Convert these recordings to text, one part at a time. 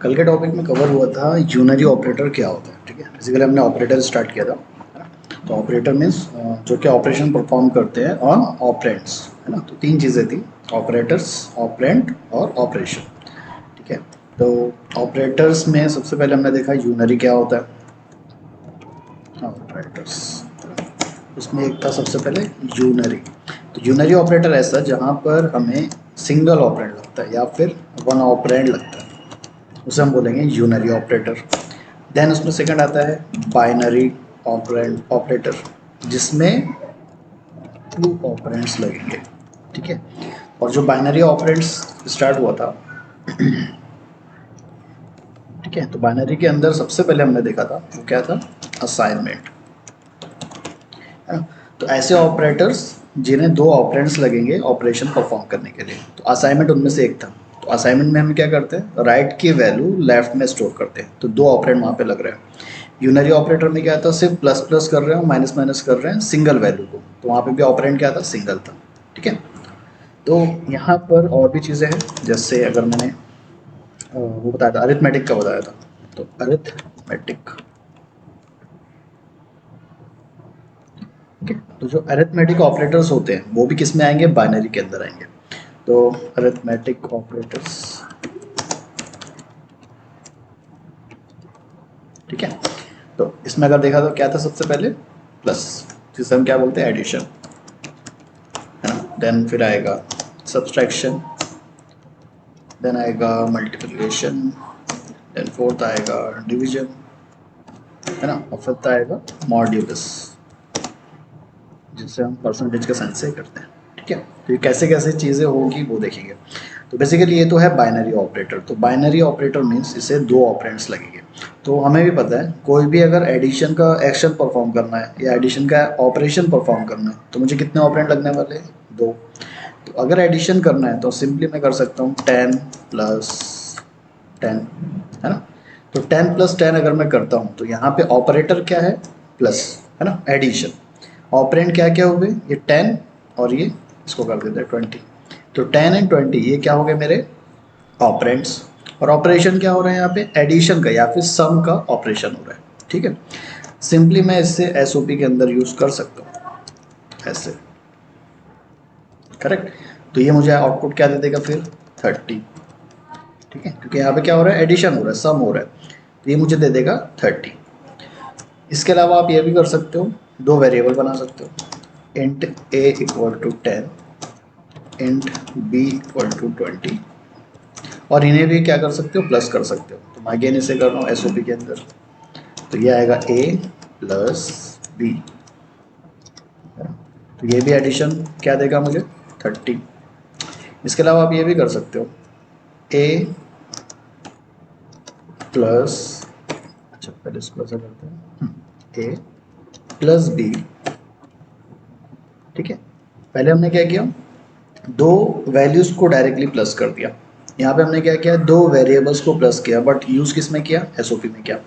कल के टॉपिक में कवर हुआ था यूनरी ऑपरेटर क्या होता है। ठीक है, बेसिकली हमने ऑपरेटर स्टार्ट किया था, है ना। तो ऑपरेटर मीन्स जो कि ऑपरेशन परफॉर्म करते हैं ऑन ऑपरेंड्स, है ना। तो तीन चीज़ें थी, ऑपरेटर्स, ऑपरेंड और ऑपरेशन। ठीक है, तो ऑपरेटर्स में सबसे पहले हमने देखा यूनरी क्या होता है, ऑपरेटर्स। उसमें एक था सबसे पहले यूनरी। तो यूनरी ऑपरेटर ऐसा जहाँ पर हमें सिंगल ऑपरेंड लगता है या फिर वन ऑपरेंड लगता है, उसे हम बोलेंगे यूनरी ऑपरेटर। देन उसमें सेकंड आता है बाइनरी ऑपरेंड ऑपरेटर, जिसमें टू ऑपरेंड्स लगेंगे। ठीक है, और जो बाइनरी ऑपरेंड्स स्टार्ट हुआ था, ठीक है, तो बाइनरी के अंदर सबसे पहले हमने देखा था वो क्या था, असाइनमेंट, है ना। तो ऐसे ऑपरेटर्स जिन्हें दो ऑपरेंड्स लगेंगे ऑपरेशन परफॉर्म करने के लिए, तो असाइनमेंट उनमें से एक था। तो असाइनमेंट में हम क्या करते हैं, राइट की वैल्यू लेफ्ट में स्टोर करते हैं, तो दो ऑपरेंड वहाँ पे लग रहे हैं। यूनरी ऑपरेटर में क्या था, सिर्फ प्लस प्लस कर रहे हैं, माइनस माइनस कर रहे हैं सिंगल वैल्यू को, तो वहाँ पे भी ऑपरेंड क्या था, सिंगल था। ठीक है, तो यहाँ पर और भी चीज़ें हैं, जैसे अगर मैंने वो बताया था, अरिथमेटिक का बताया था, तो अरिथमेटिक। ठीक है, तो जो अरिथमेटिक ऑपरेटर्स होते हैं वो भी किस में आएंगे, बाइनरी के अंदर आएंगे। तो अरिथमेटिक ऑपरेटर्स, ठीक है, तो इसमें अगर देखा तो क्या था, सबसे पहले प्लस, जिसे हम क्या बोलते हैं, एडिशन, है ना। देन फिर आएगा सब्सट्रैक्शन, देन आएगा मल्टीप्लिकेशन, देन फोर्थ आएगा डिवीजन, है ना, और फिफ्थ आएगा मॉड्यूलस, जिसे हम परसेंटेज के साइन से करते हैं। ठीक है, तो ये कैसे कैसे चीज़ें होगी वो देखेंगे। तो बेसिकली ये तो है बाइनरी ऑपरेटर। तो बाइनरी ऑपरेटर मीन्स इसे दो ऑपरेंड्स लगेंगे। तो हमें भी पता है कोई भी अगर एडिशन का एक्शन परफॉर्म करना है या एडिशन का ऑपरेशन परफॉर्म करना है तो मुझे कितने ऑपरेंड लगने वाले हैं, दो। तो अगर एडिशन करना है तो सिंपली मैं कर सकता हूँ 10 + 10, है ना। तो 10 + 10 अगर मैं करता हूँ तो यहाँ पे ऑपरेटर क्या है, प्लस, है ना, एडिशन। ऑपरेंड क्या क्या हो गए, ये 10 और ये इसको कर देते हैं 20। तो 10 और 20 ये क्या हो गए मेरे ऑपरेंड्स। और ऑपरेशन क्या हो रहा है यहाँ पे, एडिशन का या फिर सम का ऑपरेशन हो रहा है। ठीक है, सिंपली मैं इससे एसओपी के अंदर यूज कर सकता हूँ ऐसे, करेक्ट। तो ये मुझे आउटपुट क्या दे देगा फिर, 30। ठीक है, क्योंकि यहाँ पे क्या हो रहा है, एडिशन हो रहा है, सम हो रहा है, तो ये मुझे दे देगा 30। इसके अलावा आप ये भी कर सकते हो, दो वेरिएबल बना सकते हो, इंट a = 10, इंट b = 20, और इन्हें भी क्या कर सकते हो, प्लस कर सकते हो। तो मैं अगेन इसे कर रहा हूँ एसओपी के अंदर, तो ये आएगा a + b, तो ये भी एडिशन क्या देगा मुझे, 30। इसके अलावा आप ये भी कर सकते हो, a प्लस, अच्छा पहले इसको ऐसा करते हैं, a + b। ठीक है, पहले हमने क्या किया, दो वैल्यूज को डायरेक्टली प्लस कर दिया। यहाँ पे हमने क्या किया, दो वेरिएबल्स को प्लस किया, बट यूज किस में किया, एसओपी में किया।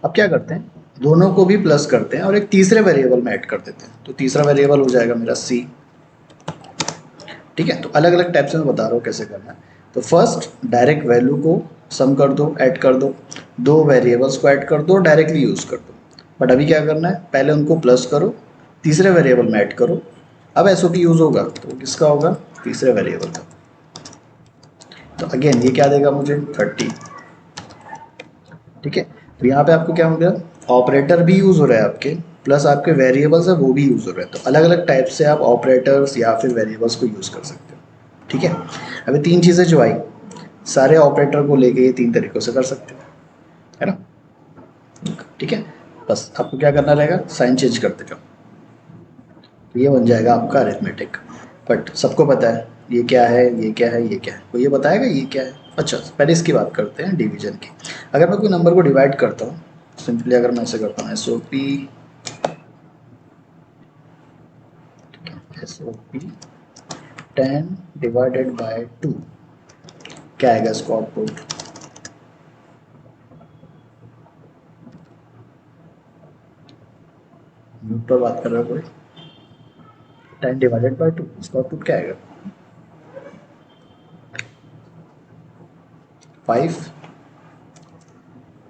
अब क्या करते हैं, दोनों को भी प्लस करते हैं और एक तीसरे वेरिएबल में ऐड कर देते हैं। तो तीसरा वेरिएबल हो जाएगा मेरा सी। ठीक है, तो अलग अलग टाइप से मैं बता रहा हूँ कैसे करना है। तो फर्स्ट डायरेक्ट वैल्यू को सम कर दो, ऐड कर दो, दो वेरिएबल्स को ऐड कर दो, डायरेक्टली यूज कर दो। बट अभी क्या करना है, पहले उनको प्लस करो, तीसरे वेरिएबल में ऐड करो। अब एसओपी यूज होगा तो किसका होगा, तीसरे वेरिएबल का। तो अगेन ये क्या देगा मुझे, 30। ठीक है, तो यहाँ पे आपको क्या हो गया, ऑपरेटर भी यूज हो रहा है आपके, प्लस आपके वेरिएबल्स है वो भी यूज हो रहे हैं। तो अलग अलग टाइप से आप ऑपरेटर्स या फिर वेरिएबल्स को यूज कर सकते हो। ठीक है, अभी तीन चीज़ें जो आई, सारे ऑपरेटर को लेके ये तीन तरीकों से कर सकते हो, है ना। ठीक है, बस आपको क्या करना रहेगा, साइन चेंज करते जाओ, तो ये बन जाएगा आपका अरिथमेटिक। बट सबको पता है ये क्या है, ये क्या है, ये क्या है, कोई ये बताएगा ये क्या है। अच्छा पहले इसकी बात करते हैं, डिवीजन की। अगर मैं कोई नंबर को डिवाइड करता हूँ, सिंपली अगर मैं ऐसे करता हूँ एस ओ पी 10/2, क्या आएगा इसको आउटपुट, म्यूट पर बात कर रहा है कोई, 10/2 इसका आउटपुट क्या आएगा, 5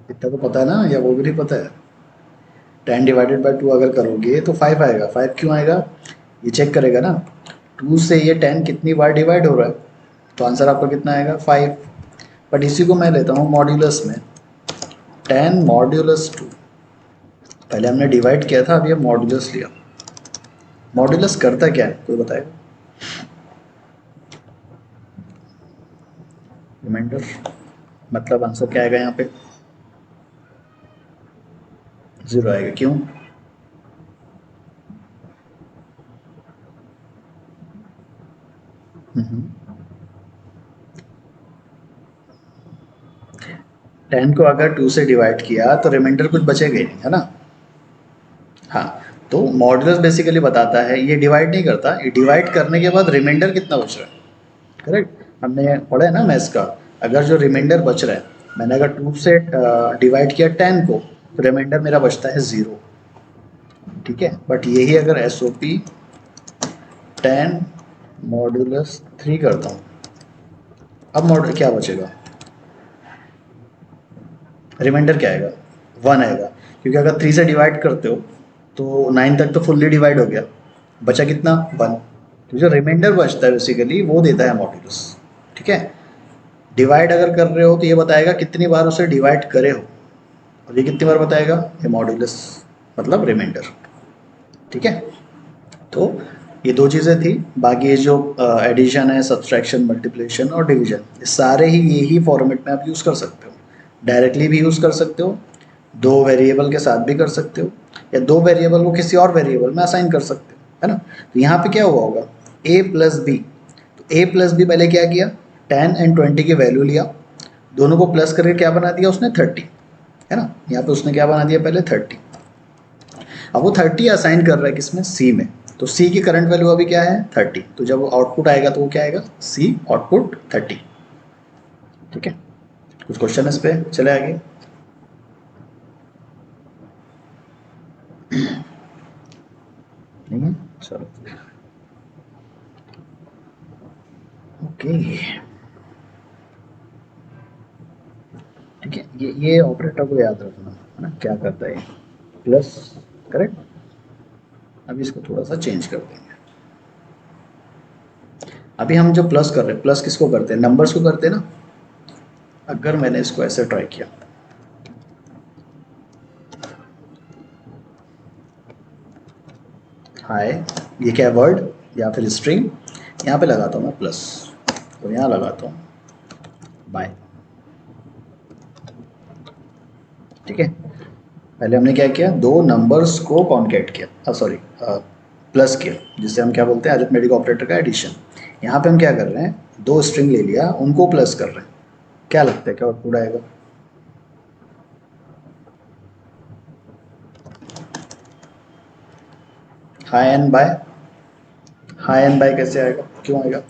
इतना तो पता है ना, या वो भी नहीं पता है? 10 डिवाइडेड बाई 2 अगर करोगे तो 5 आएगा। 5 क्यों आएगा? ये चेक करेगा ना, 2 से ये 10 कितनी बार डिवाइड हो रहा है, तो आंसर आपका कितना आएगा? 5। बट इसी को मैं लेता हूँ मॉड्यूलस में, 10 मॉड्यूलस 2। पहले हमने डिवाइड किया था, अब ये मॉड्यूलस लिया। मॉड्यूलस करता क्या है, कोई बताएगा? रिमाइंडर, मतलब आंसर क्या आएगा यहाँ पे? 0 आएगा। क्यों? हम्म। 10 को अगर 2 से डिवाइड किया तो रिमाइंडर कुछ बचेगा ही नहीं, है ना? हाँ, तो मॉड्यूलस बेसिकली बताता है, ये डिवाइड नहीं करता, ये डिवाइड करने के बाद रिमाइंडर कितना बच रहा है। करेक्ट, हमने पढ़ा है ना मैथ्स का, अगर जो रिमाइंडर बच रहा है, मैंने अगर 2 से डिवाइड किया 10 को, तो रिमाइंडर मेरा बचता है 0। ठीक है, बट यही अगर एस ओ पी 10 मॉड्यूलस 3 करता हूँ, अब मॉडल क्या बचेगा? रिमाइंडर क्या आएगा? 1 आएगा, क्योंकि अगर 3 से डिवाइड करते हो तो 9 तक तो फुल्ली डिवाइड हो गया, बचा कितना? 1। तो जो रिमाइंडर बचता है बेसिकली वो देता है मॉड्यूलस। ठीक है, डिवाइड अगर कर रहे हो तो ये बताएगा कितनी बार उसे डिवाइड करे हो, और ये कितनी बार बताएगा? ये मॉड्यूलस, मतलब रिमाइंडर। ठीक है, तो ये दो चीज़ें थी। बाकी ये जो एडिशन है, सब्सट्रैक्शन, मल्टीप्लिकेशन और डिवीजन, ये सारे ही यही फॉर्मेट में आप यूज़ कर सकते हो। डायरेक्टली भी यूज़ कर सकते हो, दो वेरिएबल के साथ भी कर सकते हो, या दो वेरिएबल को किसी और वेरिएबल में असाइन कर सकते हो, है ना? तो यहाँ पे क्या हुआ होगा? a प्लस बी, तो a प्लस बी पहले क्या किया? 10 एंड 20 की वैल्यू लिया, दोनों को प्लस करके क्या बना दिया उसने? 30, है ना? यहाँ पे उसने क्या बना दिया? पहले 30। अब वो 30 असाइन कर रहा है किसमें? सी में। तो सी की करंट वैल्यू अभी क्या है? 30। तो जब आउटपुट आएगा तो वो क्या आएगा? सी आउटपुट 30। ठीक है, कुछ क्वेश्चन इस पे, चले आगे। नहीं है, चलो ओके। ठीक है, ये ऑपरेटर को याद रखना, है ना, क्या करता है? Plus, correct. अभी इसको थोड़ा सा चेंज कर देंगे। अभी हम जो प्लस कर रहे हैं, प्लस किसको करते हैं? नंबर्स को करते हैं ना। अगर मैंने इसको ऐसे ट्राई किया, हाय, ये क्या है? वर्ड या फिर स्ट्रिंग। यहाँ पे लगाता हूँ मैं प्लस, और यहाँ लगाता हूँ बाय। ठीक है, पहले हमने क्या किया? दो नंबर्स को कॉन्केट किया, सॉरी प्लस किया, जिससे हम क्या बोलते हैं? अरिथमेटिक ऑपरेटर का एडिशन। यहाँ पे हम क्या कर रहे हैं? दो स्ट्रिंग ले लिया, उनको प्लस कर रहे हैं। क्या लगता है क्या आउटपुट आएगा? Hi and bye. Hi and bye कैसे आएगा, क्यों आएगा?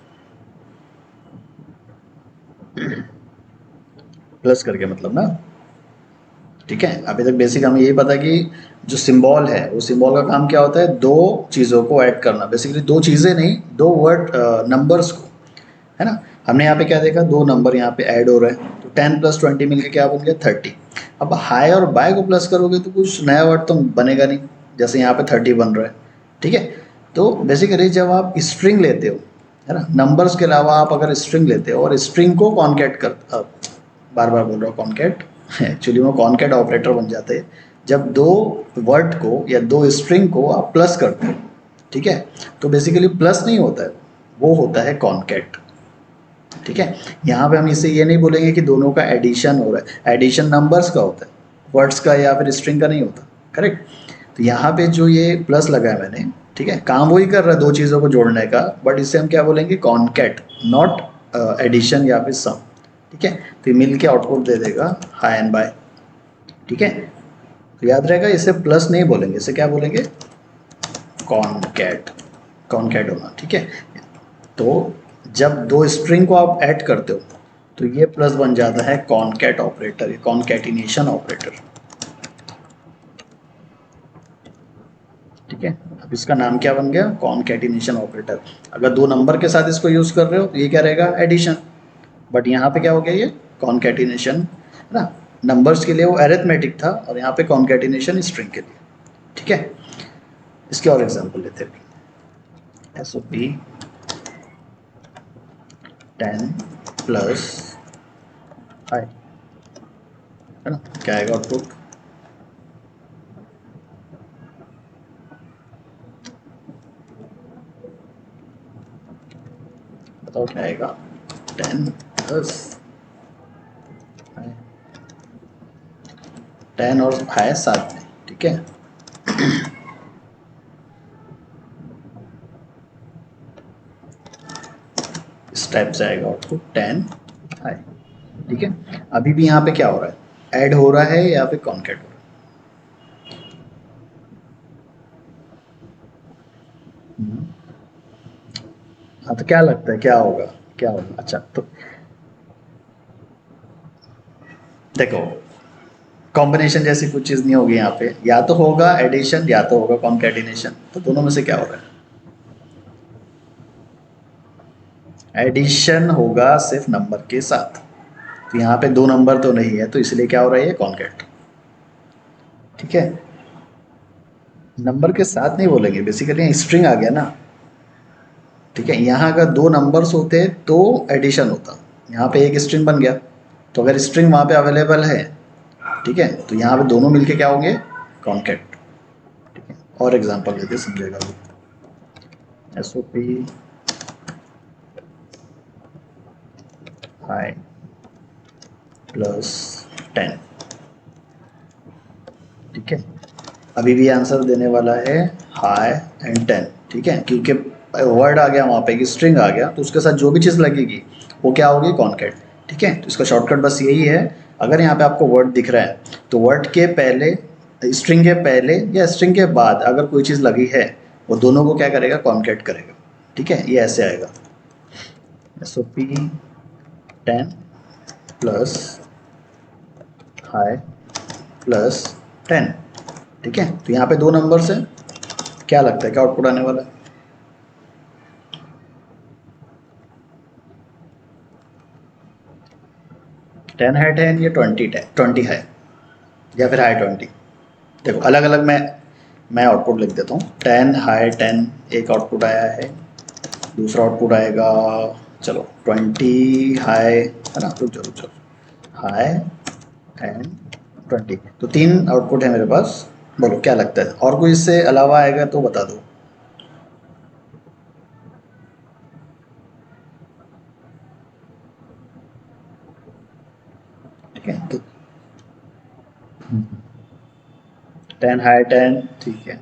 प्लस करके मतलब ना। ठीक है, अभी तक बेसिक हमें यही पता कि जो सिंबल है, वो सिंबल का काम क्या होता है? दो चीज़ों को ऐड करना, बेसिकली दो चीज़ें नहीं, दो वर्ड नंबर्स को, है ना? हमने यहाँ पे क्या देखा? दो नंबर यहाँ पे ऐड हो रहे हैं, तो 10 प्लस 20 मिलके क्या बन गया? 30। अब हाई और बाय को प्लस करोगे तो कुछ नया वर्ड तो बनेगा नहीं, जैसे यहाँ पे 30 बन रहा है। ठीक है, तो बेसिकली जब आप स्ट्रिंग लेते हो, है ना, नंबर्स के अलावा आप अगर स्ट्रिंग लेते हो और स्ट्रिंग को कॉन्केट कर, बार बार बोल रहा हूँ कॉन्केट, एक्चुअली वो कॉन्केट ऑपरेटर बन जाते हैं जब दो वर्ड को या दो स्ट्रिंग को आप प्लस करते हो। ठीक है, तो बेसिकली प्लस नहीं होता है, वो होता है कॉन्केट। ठीक है, यहाँ पे हम इसे ये नहीं बोलेंगे कि दोनों का एडिशन हो रहा है, एडिशन नंबर्स का होता है, वर्ड्स का या फिर स्ट्रिंग का नहीं होता। करेक्ट, तो यहाँ पे जो ये प्लस लगा है मैंने, ठीक है, काम वही कर रहा है दो चीज़ों को जोड़ने का, बट इसे हम क्या बोलेंगे? कॉन्केट, नॉट एडिशन या फिर सम। ठीक है, तो ये मिल के आउटपुट दे देगा हाई एंड बाय। ठीक है, तो याद रहेगा, इसे प्लस नहीं बोलेंगे, इसे क्या बोलेंगे? कॉन्केट, कॉन्केट होना। ठीक है, तो जब दो स्ट्रिंग को आप ऐड करते हो तो ये प्लस बन जाता है कॉन्केट ऑपरेटर, कॉन्केटिनेशन ऑपरेटर। ठीक है, अब इसका नाम क्या बन गया? Concatenation operator. अगर दो नंबर के साथ इसको यूज कर रहे हो तो ये क्या रहेगा? एडिशन। बट यहाँ पे क्या हो गया? ये कॉन्केटिनेशन, है ना? नंबर्स के लिए वो अरिथमेटिक था और यहाँ पे कॉन्केटिनेशन स्ट्रिंग के लिए। ठीक है, इसके और एग्जांपल लेते हैं। SOP 10 प्लस हाई, है ना, क्या आएगा आउटपुट? बताओ क्या आएगा? 10 प्लस 10 और हाई साथ में। ठीक है, इस टाइप से आएगा आउटपुट 10 हाई। ठीक है, अभी भी यहाँ पे क्या हो रहा है? ऐड हो रहा है, यहाँ पे कॉन्केट हो रहा है। हाँ, तो क्या लगता है क्या होगा? क्या होगा? अच्छा, तो देखो, कॉम्बिनेशन जैसी कुछ चीज़ नहीं होगी यहाँ पे, या तो होगा एडिशन या तो होगा कॉन्केटिनेशन। तो दोनों में से क्या हो रहा है? एडिशन होगा सिर्फ नंबर के साथ, तो यहाँ पे दो नंबर तो नहीं है, तो इसलिए क्या हो रहा है? कॉन्केट। ठीक है, नंबर के साथ नहीं बोलेंगे, बेसिकली स्ट्रिंग आ गया ना। ठीक है, यहाँ अगर दो नंबर्स होते तो एडिशन होता, यहाँ पे एक स्ट्रिंग बन गया। तो अगर स्ट्रिंग वहाँ पे अवेलेबल है, ठीक है, तो यहाँ पे दोनों मिलके क्या होंगे? कॉन्केट। ठीक है, और एग्जांपल देते समझेगा वो। SOP high plus 10। ठीक है, अभी भी आंसर देने वाला है हाई एंड 10। ठीक है, क्योंकि वर्ड आ गया वहाँ पे, कि स्ट्रिंग आ गया, तो उसके साथ जो भी चीज़ लगेगी वो क्या होगी? कॉन्केट। ठीक है, तो इसका शॉर्टकट बस यही है। अगर यहाँ पे आपको वर्ड दिख रहा है, तो वर्ड के पहले, स्ट्रिंग के पहले या स्ट्रिंग के बाद अगर कोई चीज़ लगी है, वो दोनों को क्या करेगा? कॉन्केट करेगा। ठीक है, ये ऐसे आएगा SOP 10 प्लस हाई प्लस 10। ठीक है, तो यहाँ पे दो नंबर से क्या लगता है क्या आउटपुट आने वाला है? टेन है 10 या 20 है, या फिर हाई 20? देखो, अलग अलग मैं आउटपुट लिख देता हूँ। 10 हाई 10 एक आउटपुट आया है, दूसरा आउटपुट आएगा, चलो 20 हाई, है ना, रुक जाओ, हाई एंड 20। तो तीन आउटपुट है मेरे पास। बोलो क्या लगता है? और कोई इससे अलावा आएगा तो बता दो। ठीक है, तो 10 हाई 10। ठीक है,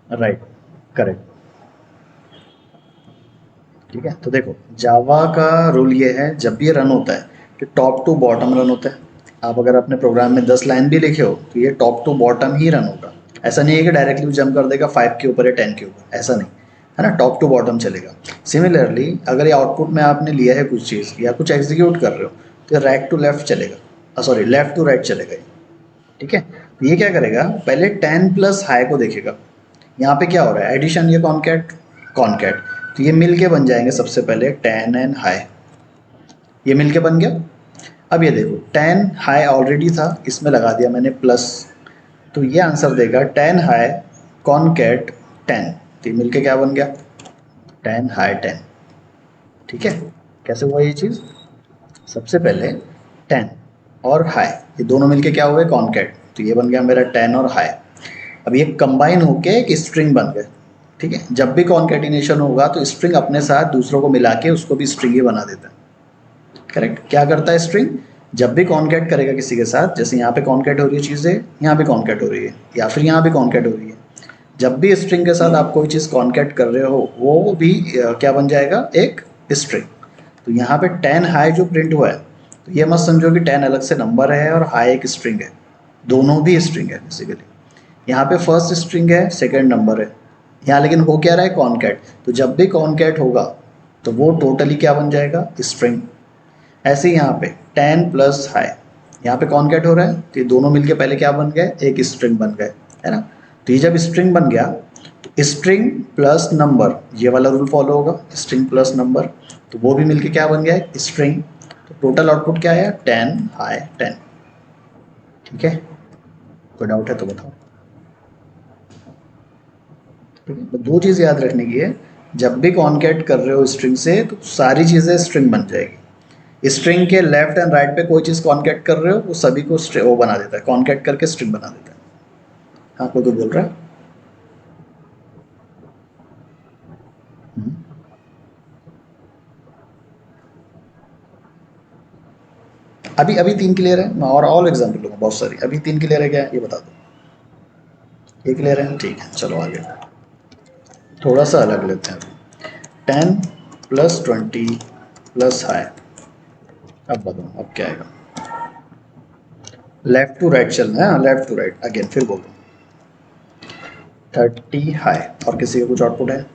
राइट, करेक्ट। ठीक है, तो देखो, जावा का रूल ये है, जब भी ये रन होता है कि टॉप टू बॉटम रन होता है। आप अगर अपने प्रोग्राम में 10 लाइन भी लिखे हो, तो ये टॉप टू बॉटम ही रन होगा। ऐसा नहीं है कि डायरेक्टली जंप कर देगा 5 के ऊपर या 10 के ऊपर, ऐसा नहीं है ना, टॉप टू बॉटम चलेगा। सिमिलरली अगर ये आउटपुट में आपने लिया है कुछ चीज़ या कुछ एग्जीक्यूट कर रहे हो, तो राइट टू लेफ्ट चलेगा, सॉरी लेफ्ट टू राइट चलेगा ये। ठीक है, तो ये क्या करेगा? पहले 10 प्लस हाई को देखेगा। यहाँ पे क्या हो रहा है? एडिशन या कॉन्केट? कॉन्केट। तो ये मिल के बन जाएंगे सबसे पहले 10 एंड हाई, ये मिल के बन गया। अब ये देखो, 10 हाई ऑलरेडी था, इसमें लगा दिया मैंने प्लस, तो ये आंसर देगा 10 हाई कॉन्केट 10। तो ये मिल के क्या बन गया? 10 हाई 10। ठीक है, कैसे हुआ ये चीज़? सबसे पहले 10 और हाई, ये दोनों मिलके क्या हुए? कॉन्केट। तो ये बन गया मेरा 10 और हाई। अब ये कंबाइन होके एक स्ट्रिंग बन गए। ठीक है, जब भी कॉन्केटिनेशन होगा तो स्ट्रिंग अपने साथ दूसरों को मिला के उसको भी स्ट्रिंग ही बना देता है। करेक्ट, क्या करता है स्ट्रिंग? जब भी कॉन्केट करेगा किसी के साथ, जैसे यहाँ पे कॉन्केट हो रही है चीज़ें, यहाँ पे कॉन्केट हो रही है, या फिर यहाँ पे कॉन्केट हो रही है, जब भी स्ट्रिंग के साथ आप कोई चीज़ कॉन्केट कर रहे हो, वो भी क्या बन जाएगा? एक स्ट्रिंग। तो यहाँ पे 10 हाई जो प्रिंट हुआ है, तो ये मत समझो कि 10 अलग से नंबर है और हाई एक स्ट्रिंग है, दोनों भी स्ट्रिंग है बेसिकली। यहाँ पे फर्स्ट स्ट्रिंग है, सेकंड नंबर है, यहाँ लेकिन हो क्या रहा है? कॉन्केट। तो जब भी कॉन्केट होगा तो वो टोटली क्या बन जाएगा? स्ट्रिंग। ऐसे ही यहाँ पे 10 प्लस हाई, यहाँ पे कॉन्केट हो रहा है, तो ये दोनों मिलके पहले क्या बन गए? एक स्ट्रिंग बन गए, है ना। तो ये जब स्ट्रिंग बन गया, तो स्ट्रिंग प्लस नंबर, ये वाला रूल फॉलो होगा, स्ट्रिंग प्लस नंबर, तो वो भी मिलके क्या बन गया? स्ट्रिंग। तो टोटल आउटपुट क्या है? 10 हाई 10। ठीक है, कोई डाउट है तो बताओ। ठीक है, तो दो चीज़ याद रखने की है, जब भी कॉन्कैट कर रहे हो स्ट्रिंग से तो सारी चीज़ें स्ट्रिंग बन जाएगी। स्ट्रिंग के लेफ्ट एंड राइट पे कोई चीज़ कॉन्कैट कर रहे हो वो सभी को वो बना देता है, कॉन्कैट करके स्ट्रिंग बना देता है। हाँ, कोई बोल रहा है? हम्म। अभी अभी 3 क्लियर है, मैं और ऑल एग्जाम्पल लूँगा बहुत सारी। अभी 3 क्लियर है क्या, ये बता दो। ये क्लियर है, ठीक है, चलो आगे थोड़ा सा अलग लेते हैं। अभी 10 प्लस 20 प्लस हाई। अब बताओ अब क्या आएगा? लेफ्ट टू राइट चलना है, लेफ्ट टू राइट अगेन, फिर बोलो। 30 हाई। और किसी का कुछ आउटपुट है?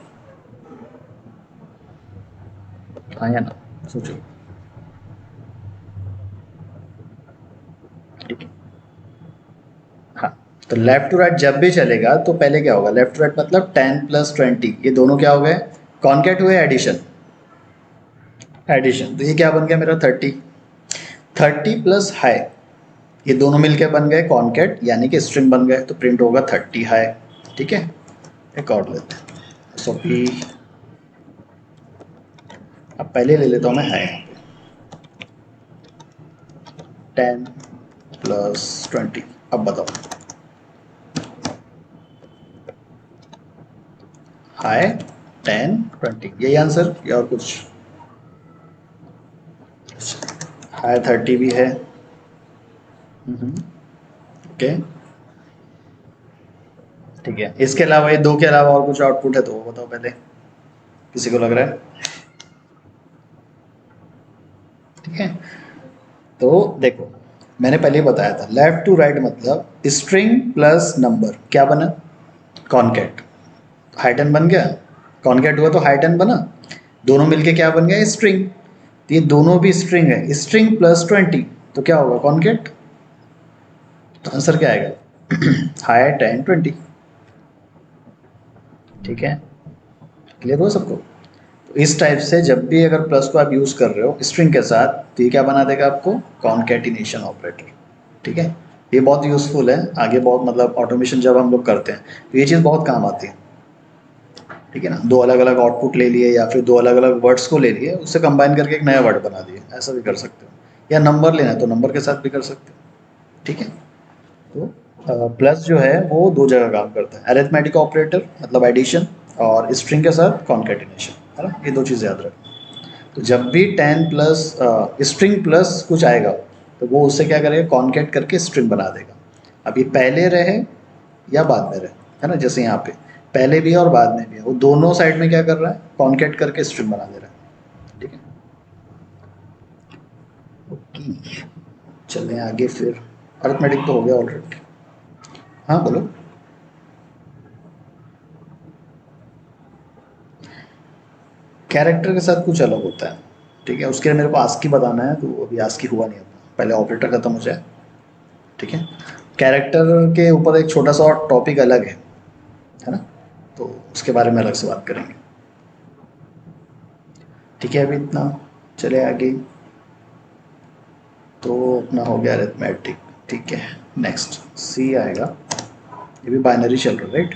हाँ या ना, सोचो। ठीक है, हाँ। तो लेफ्ट टू राइट जब भी चलेगा तो पहले क्या होगा? लेफ्ट टू राइट मतलब 10 प्लस 20, ये दोनों क्या हो गए? कॉन्केट हुए, एडिशन। एडिशन, तो ये क्या बन गया मेरा? 30। 30 प्लस हाई, ये दोनों मिलके बन गए कॉन्केट, यानी कि स्ट्रिंग बन गए, तो प्रिंट होगा 30 हाई। ठीक है, एक और लेते हैं। सो पी, अब पहले ले लेता हूँ मैं हाई। 10 प्लस 20। अब बताओ, हाई 10 20, यही आंसर या और कुछ? हाई 30 भी है। ओके, ठीक है, इसके अलावा, ये दो के अलावा और कुछ आउटपुट है तो वो बताओ पहले, किसी को लग रहा है? ठीक है, तो देखो, मैंने पहले ही बताया था लेफ्ट टू राइट मतलब स्ट्रिंग प्लस नंबर क्या बना? कॉन्केट। हाइटन बन गया, कॉन्केट हुआ तो हाइटन बना, दोनों मिलके क्या बन गया? स्ट्रिंग। तो ये दोनों भी स्ट्रिंग है, स्ट्रिंग प्लस 20 तो क्या होगा? कॉन्केट। तो आंसर क्या आएगा? हाई 10 20। ठीक है, क्लियर हो सबको? तो इस टाइप से जब भी अगर प्लस को आप यूज़ कर रहे हो स्ट्रिंग के साथ तो ये क्या बना देगा आपको? Concatenation operator. ठीक है, ये बहुत यूज़फुल है आगे, बहुत मतलब ऑटोमेशन जब हम लोग करते हैं तो ये चीज़ बहुत काम आती है। ठीक है ना, दो अलग अलग आउटपुट ले लिए या फिर दो अलग अलग वर्ड्स को ले लिए, उससे कंबाइन करके एक नया वर्ड बना दिए, ऐसा भी कर सकते हो। या नंबर लेना है तो नंबर के साथ भी कर सकते हो। ठीक है, तो प्लस जो है वो दो जगह काम करता है, अरिथमेटिक ऑपरेटर मतलब एडिशन, और स्ट्रिंग के साथ कॉन्केटिनेशन, है ना, ये दो चीज़ याद रखना। तो जब भी 10 प्लस स्ट्रिंग प्लस कुछ आएगा तो वो उससे क्या करेगा? कॉन्केट करके स्ट्रिंग बना देगा। अब ये पहले रहे या बाद में रहे, है ना, जैसे यहाँ पे पहले भी है और बाद में भी है, वो दोनों साइड में क्या कर रहा है? कॉन्केट करके स्ट्रिंग बना दे रहा है। ठीक है, ओके, चलें आगे फिर। अरिथमेटिक तो हो गया ऑलरेडी। हाँ बोलो। कैरेक्टर के साथ कुछ अलग होता है। ठीक है, उसके लिए मेरे को आस्की बताना है, तो अभी आस्की हुआ नहीं अपना, पहले ऑपरेटर खत्म हो जाए। ठीक है, कैरेक्टर के ऊपर एक छोटा सा और टॉपिक अलग है ना, तो उसके बारे में अलग से बात करेंगे। ठीक है, अभी इतना, चले आगे। तो अपना हो गया अरिथमेटिक। ठीक है, नेक्स्ट सी आएगा। ये भी बाइनरी चल रहा है, राइट?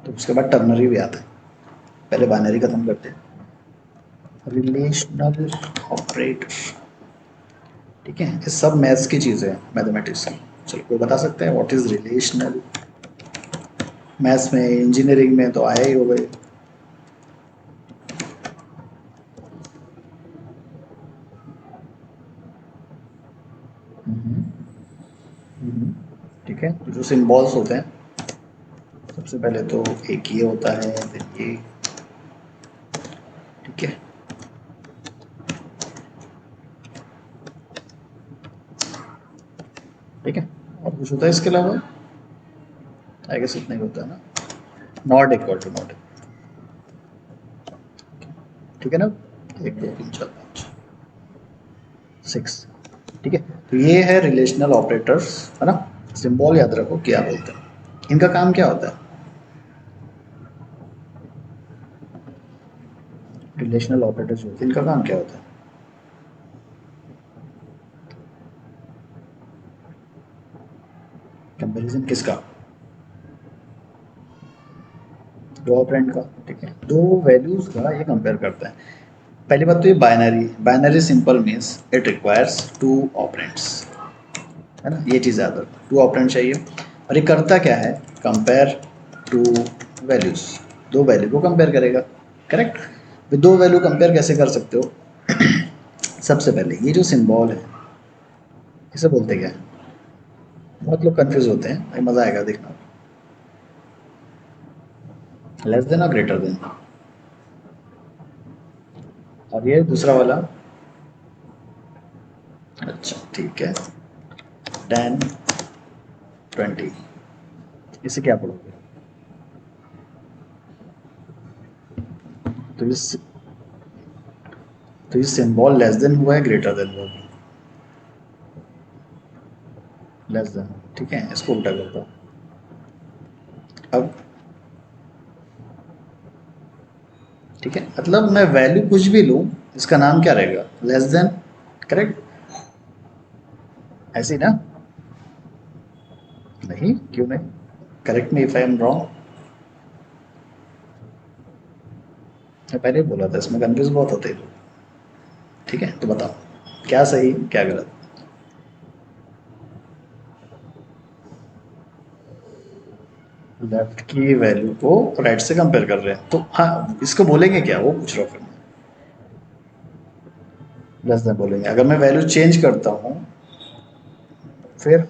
तो उसके बाद टर्नरी भी आता है, पहले बाइनरी खत्म करते हैं। Relational operator. ठीक है, ये सब मैथ्स की चीज़ें हैं, मैथमेटिक्स की। चलो, कोई बता सकता है व्हाट इज रिलेशनल? मैथ्स में, इंजीनियरिंग में तो आया ही होगा ये। ठीक है, तो जो सिंबल्स होते हैं, सबसे पहले तो एक ये होता है, फिर ये। ठीक है, ठीक है, और कुछ होता है इसके अलावा? आई गेस इतना ही होता है ना, नॉट इक्वल टू, नॉट। ठीक है ना, 1 2 3 4 5 6। ठीक है, तो ये है रिलेशनल ऑपरेटर्स, है ना। सिंबल याद रखो क्या बोलते हैं, इनका काम क्या होता है? रिलेशनल ऑपरेटर्स जो होते हैं इनका काम क्या होता है? कंपैरिजन किसका? दो ऑपरेंड का, ठीक है, दो वैल्यूज का ये कंपेयर करता है। पहली बात तो ये binary, binary simple means it requires two operands, है ना, ये चीज़ याद रखो, टू ऑपरेंड चाहिए। और ये करता क्या है? कंपेयर टू वैल्यूज, दो वैल्यू को कंपेयर करेगा, करेक्ट। वे दो वैल्यू कंपेयर कैसे कर सकते हो? सबसे पहले ये जो सिंबल है इसे बोलते क्या है? बहुत लोग कंफ्यूज होते हैं, भाई मज़ा आएगा देखना। लेस देन और ग्रेटर देन। और ये दूसरा वाला, अच्छा ठीक है, 10 20, इसे क्या पढ़ोगे? तो ये सिंबल लेस देन हुआ है ग्रेटर देन हुआ है? लेस देन, ठीक है, इसको उल्टा करता हूँ। अब ठीक है, मतलब मैं वैल्यू कुछ भी लूँ इसका नाम क्या रहेगा? लेस देन, करेक्ट, ऐसे ही ना? नहीं, क्यों नहीं? Correct me if I am wrong. मैं पहले ही बोला था इसमें कंफ्यूज बहुत होते हैं लोग, ठीक है, तो बताओ क्या सही क्या गलत? लेफ्ट की वैल्यू को राइट से कंपेयर कर रहे हैं, तो हाँ इसको बोलेंगे क्या, वो पूछ रहा हूँ फिर मैं। लेस देन बोलेंगे, अगर मैं वैल्यू चेंज करता हूँ फिर?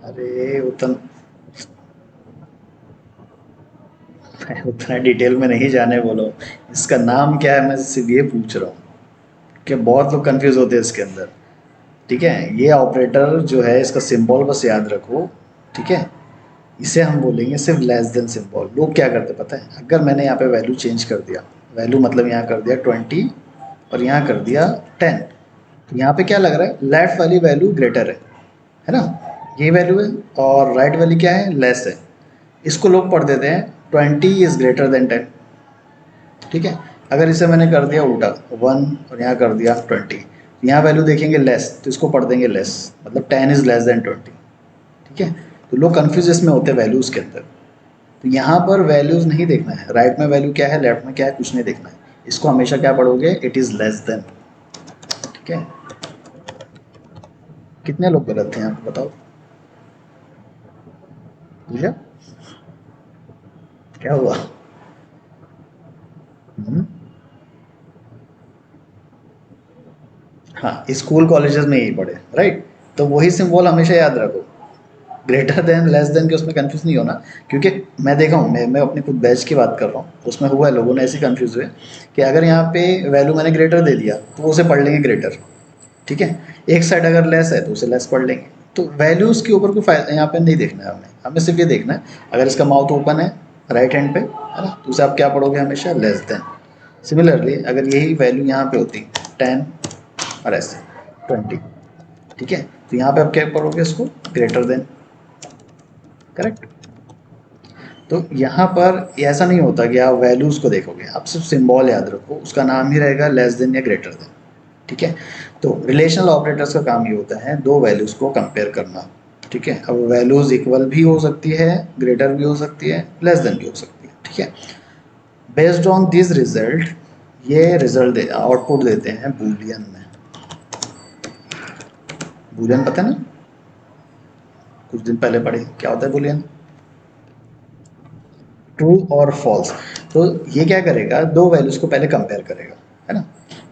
अरे उतना डिटेल में नहीं जाने बोलो, इसका नाम क्या है मैं सिर्फ ये पूछ रहा हूँ कि बहुत लोग कंफ्यूज होते हैं इसके अंदर, ठीक है। ये ऑपरेटर जो है इसका सिंबल बस याद रखो, ठीक है। इसे हम बोलेंगे सिर्फ लेस देन सिंबल। लोग क्या करते पता है, अगर मैंने यहाँ पे वैल्यू चेंज कर दिया, वैल्यू मतलब यहाँ कर दिया 20 और यहाँ कर दिया 10, तो यहाँ पे क्या लग रहा है, लेफ्ट वाली वैल्यू ग्रेटर है ना, ये वैल्यू है, और राइट वाली क्या है, लेस है। इसको लोग पढ़ देते हैं 20 इज ग्रेटर देन 10, ठीक है। अगर इसे मैंने कर दिया उल्टा 1 और यहाँ कर दिया 20, यहाँ वैल्यू देखेंगे लेस तो इसको पढ़ देंगे लेस, मतलब 10 इज लेस देन 20, ठीक है। तो लोग कन्फ्यूज इसमें होते हैं वैल्यूज़ के अंदर। तो यहाँ पर वैल्यूज़ नहीं देखना है, राइट में वैल्यू क्या है लेफ्ट में क्या है कुछ नहीं देखना है, इसको हमेशा क्या पढ़ोगे, इट इज़ लेस देन, ठीक है। कितने लोग गलत थे यहाँ पे बताओ? भैया क्या हुआ? हम्म? हाँ, स्कूल कॉलेजेस में यही पढ़े, राइट। तो वही सिंबल हमेशा याद रखो, ग्रेटर देन लेस देन के उसमें कंफ्यूज नहीं होना। क्योंकि मैं देखा हूँ, मैं अपने खुद बैच की बात कर रहा हूँ, उसमें हुआ है लोगों ने ऐसे कंफ्यूज हुए कि अगर यहाँ पे वैल्यू मैंने ग्रेटर दे दिया तो वो उसे पढ़ लेंगे ग्रेटर, ठीक है। एक साइड अगर लेस है तो उसे लेस पढ़ लेंगे। तो वैल्यूज़ के ऊपर कोई फायदा यहाँ पे नहीं देखना है हमें, हमें सिर्फ ये देखना है अगर इसका माउथ ओपन है राइट हैंड पे, है ना, तो उसे आप क्या पढ़ोगे हमेशा, लेस देन। सिमिलरली अगर यही वैल्यू यहाँ पे होती 10 और ऐसे 20, ठीक है, तो यहाँ पे आप क्या पढ़ोगे इसको, ग्रेटर देन, करेक्ट। तो यहाँ पर ऐसा नहीं होता कि आप वैल्यूज़ को देखोगे, आप सिर्फ सिंबल याद रखो, उसका नाम ही रहेगा लेस देन या ग्रेटर देन, ठीक है। तो रिलेशनल ऑपरेटर्स का काम ये होता है दो वैल्यूज़ को कंपेयर करना, ठीक है। अब वैल्यूज़ इक्वल भी हो सकती है, ग्रेटर भी हो सकती है, लेस देन भी हो सकती है, ठीक है। बेस्ड ऑन दिस रिजल्ट, ये रिजल्ट आउटपुट देते हैं बूलियन में। बूलियन पता है ना, कुछ दिन पहले पढ़े, क्या होता है बूलियन? ट्रू और फॉल्स। तो ये क्या करेगा, दो वैल्यूज़ को पहले कंपेयर करेगा, है ना।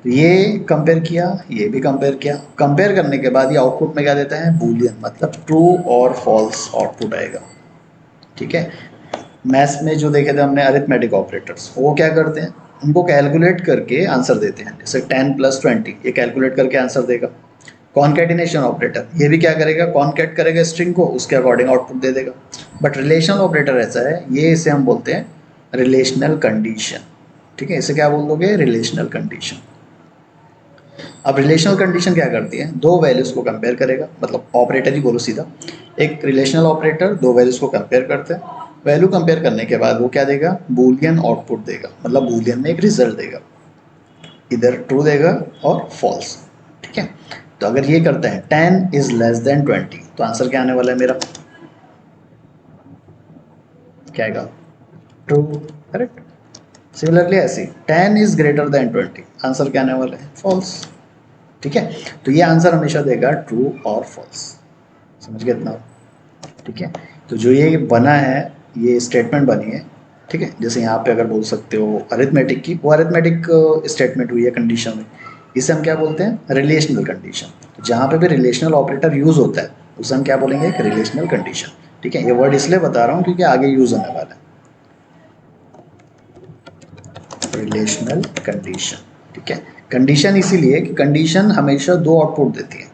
तो ये कंपेयर किया, ये भी कंपेयर किया, कंपेयर करने के बाद ये आउटपुट में क्या देता है, बूलियन, मतलब ट्रू और फॉल्स आउटपुट आएगा, ठीक है। मैथ्स में जो देखे थे हमने अरिथमेटिक ऑपरेटर्स, वो क्या करते हैं, उनको कैलकुलेट करके आंसर देते हैं, जैसे 10 + 20 ये कैलकुलेट करके आंसर देगा। कॉन्केटिनेशन ऑपरेटर ये भी क्या करेगा, कॉन्केट करेगा स्ट्रिंग को, उसके अकॉर्डिंग आउटपुट दे देगा। बट रिलेशनल ऑपरेटर ऐसा है, ये इसे हम बोलते हैं रिलेशनल कंडीशन, ठीक है। इसे क्या बोल दोगे, रिलेशनल कंडीशन। अब रिलेशनल कंडीशन क्या करती है, दो वैल्यूज़ को कंपेयर करेगा, मतलब ऑपरेटर ही बोलो सीधा, एक रिलेशनल ऑपरेटर दो वैल्यूज़ को कंपेयर करते हैं, वैल्यू कंपेयर करने के बाद वो क्या देगा, बूलियन आउटपुट देगा, मतलब बूलियन में एक रिजल्ट देगा। इधर ट्रू देगा और फॉल्स। ठीक है, तो अगर ये करते हैं 10 इज लेस देन 20, तो आंसर क्या आने वाला है मेरा, क्या आएगा, ट्रू। करेक्ट। सिमिलरली ऐसे 10 इज ग्रेटर देन 20, आंसर क्या आने वाला है, फॉल्स। ठीक है, तो ये आंसर हमेशा देगा ट्रू और फॉल्स। समझ गए इतना। ठीक है, तो जो ये बना है, ये स्टेटमेंट बनी है। ठीक है, जैसे यहाँ पे अगर बोल सकते हो अरिथमेटिक की, वो अरिथमेटिक स्टेटमेंट हुई है कंडीशन में, इसे हम क्या बोलते हैं, रिलेशनल कंडीशन। तो जहाँ पे भी रिलेशनल ऑपरेटर यूज होता है उसे हम क्या बोलेंगे, एक रिलेशनल कंडीशन। ठीक है, ये वर्ड इसलिए बता रहा हूँ क्योंकि आगे यूज होने वाला है, रिलेशनल कंडीशन। ठीक है, कंडीशन इसीलिए कि कंडीशन हमेशा दो आउटपुट देती है,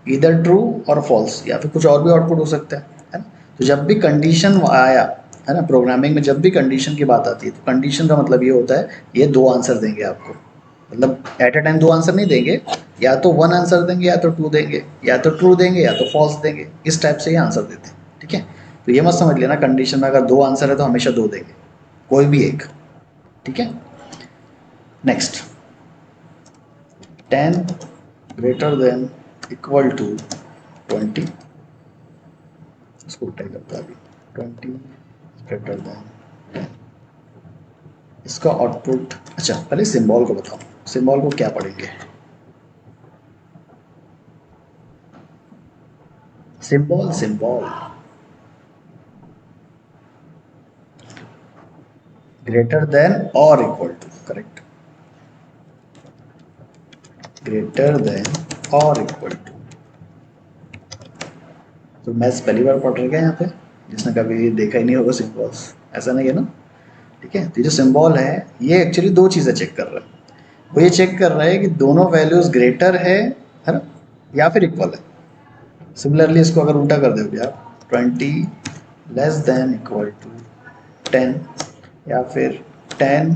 इधर ट्रू और फॉल्स, या फिर कुछ और भी आउटपुट हो सकता है ना। तो जब भी कंडीशन आया है ना, प्रोग्रामिंग में जब भी कंडीशन की बात आती है, तो कंडीशन का मतलब ये होता है ये दो आंसर देंगे आपको, मतलब एट ए टाइम दो आंसर नहीं देंगे, या तो वन आंसर देंगे या तो टू देंगे, या तो ट्रू देंगे या तो फॉल्स देंगे, इस टाइप से ये आंसर देते हैं। ठीक है, तो ये मत समझ लेना कंडीशन में अगर दो आंसर है तो हमेशा दो देंगे, कोई भी एक। ठीक है, next 10 greater than equal to 20, इसको उल्टा ही करता है अभी, 20 ग्रेटर देन 10, इसका आउटपुट। अच्छा, पहले सिंबल को बताओ, सिंबल को क्या पढ़ेंगे, symbol symbol greater than or equal to, correct, greater than or equal to. तो मैथ्स पहली बार पढ़ रहे हैं यहाँ पे, जिसने कभी देखा ही नहीं होगा सिंबल्स, ऐसा नहीं है ना। ठीक है, तो जो सिंबल है ये एक्चुअली दो चीज़ें चेक कर रहा है, वो ये चेक कर रहा है कि दोनों वैल्यूज ग्रेटर है ना, या फिर इक्वल है। सिमिलरली इसको अगर उल्टा कर दोगे आप, 20 लेस देन इक्वल टू 10, या फिर 10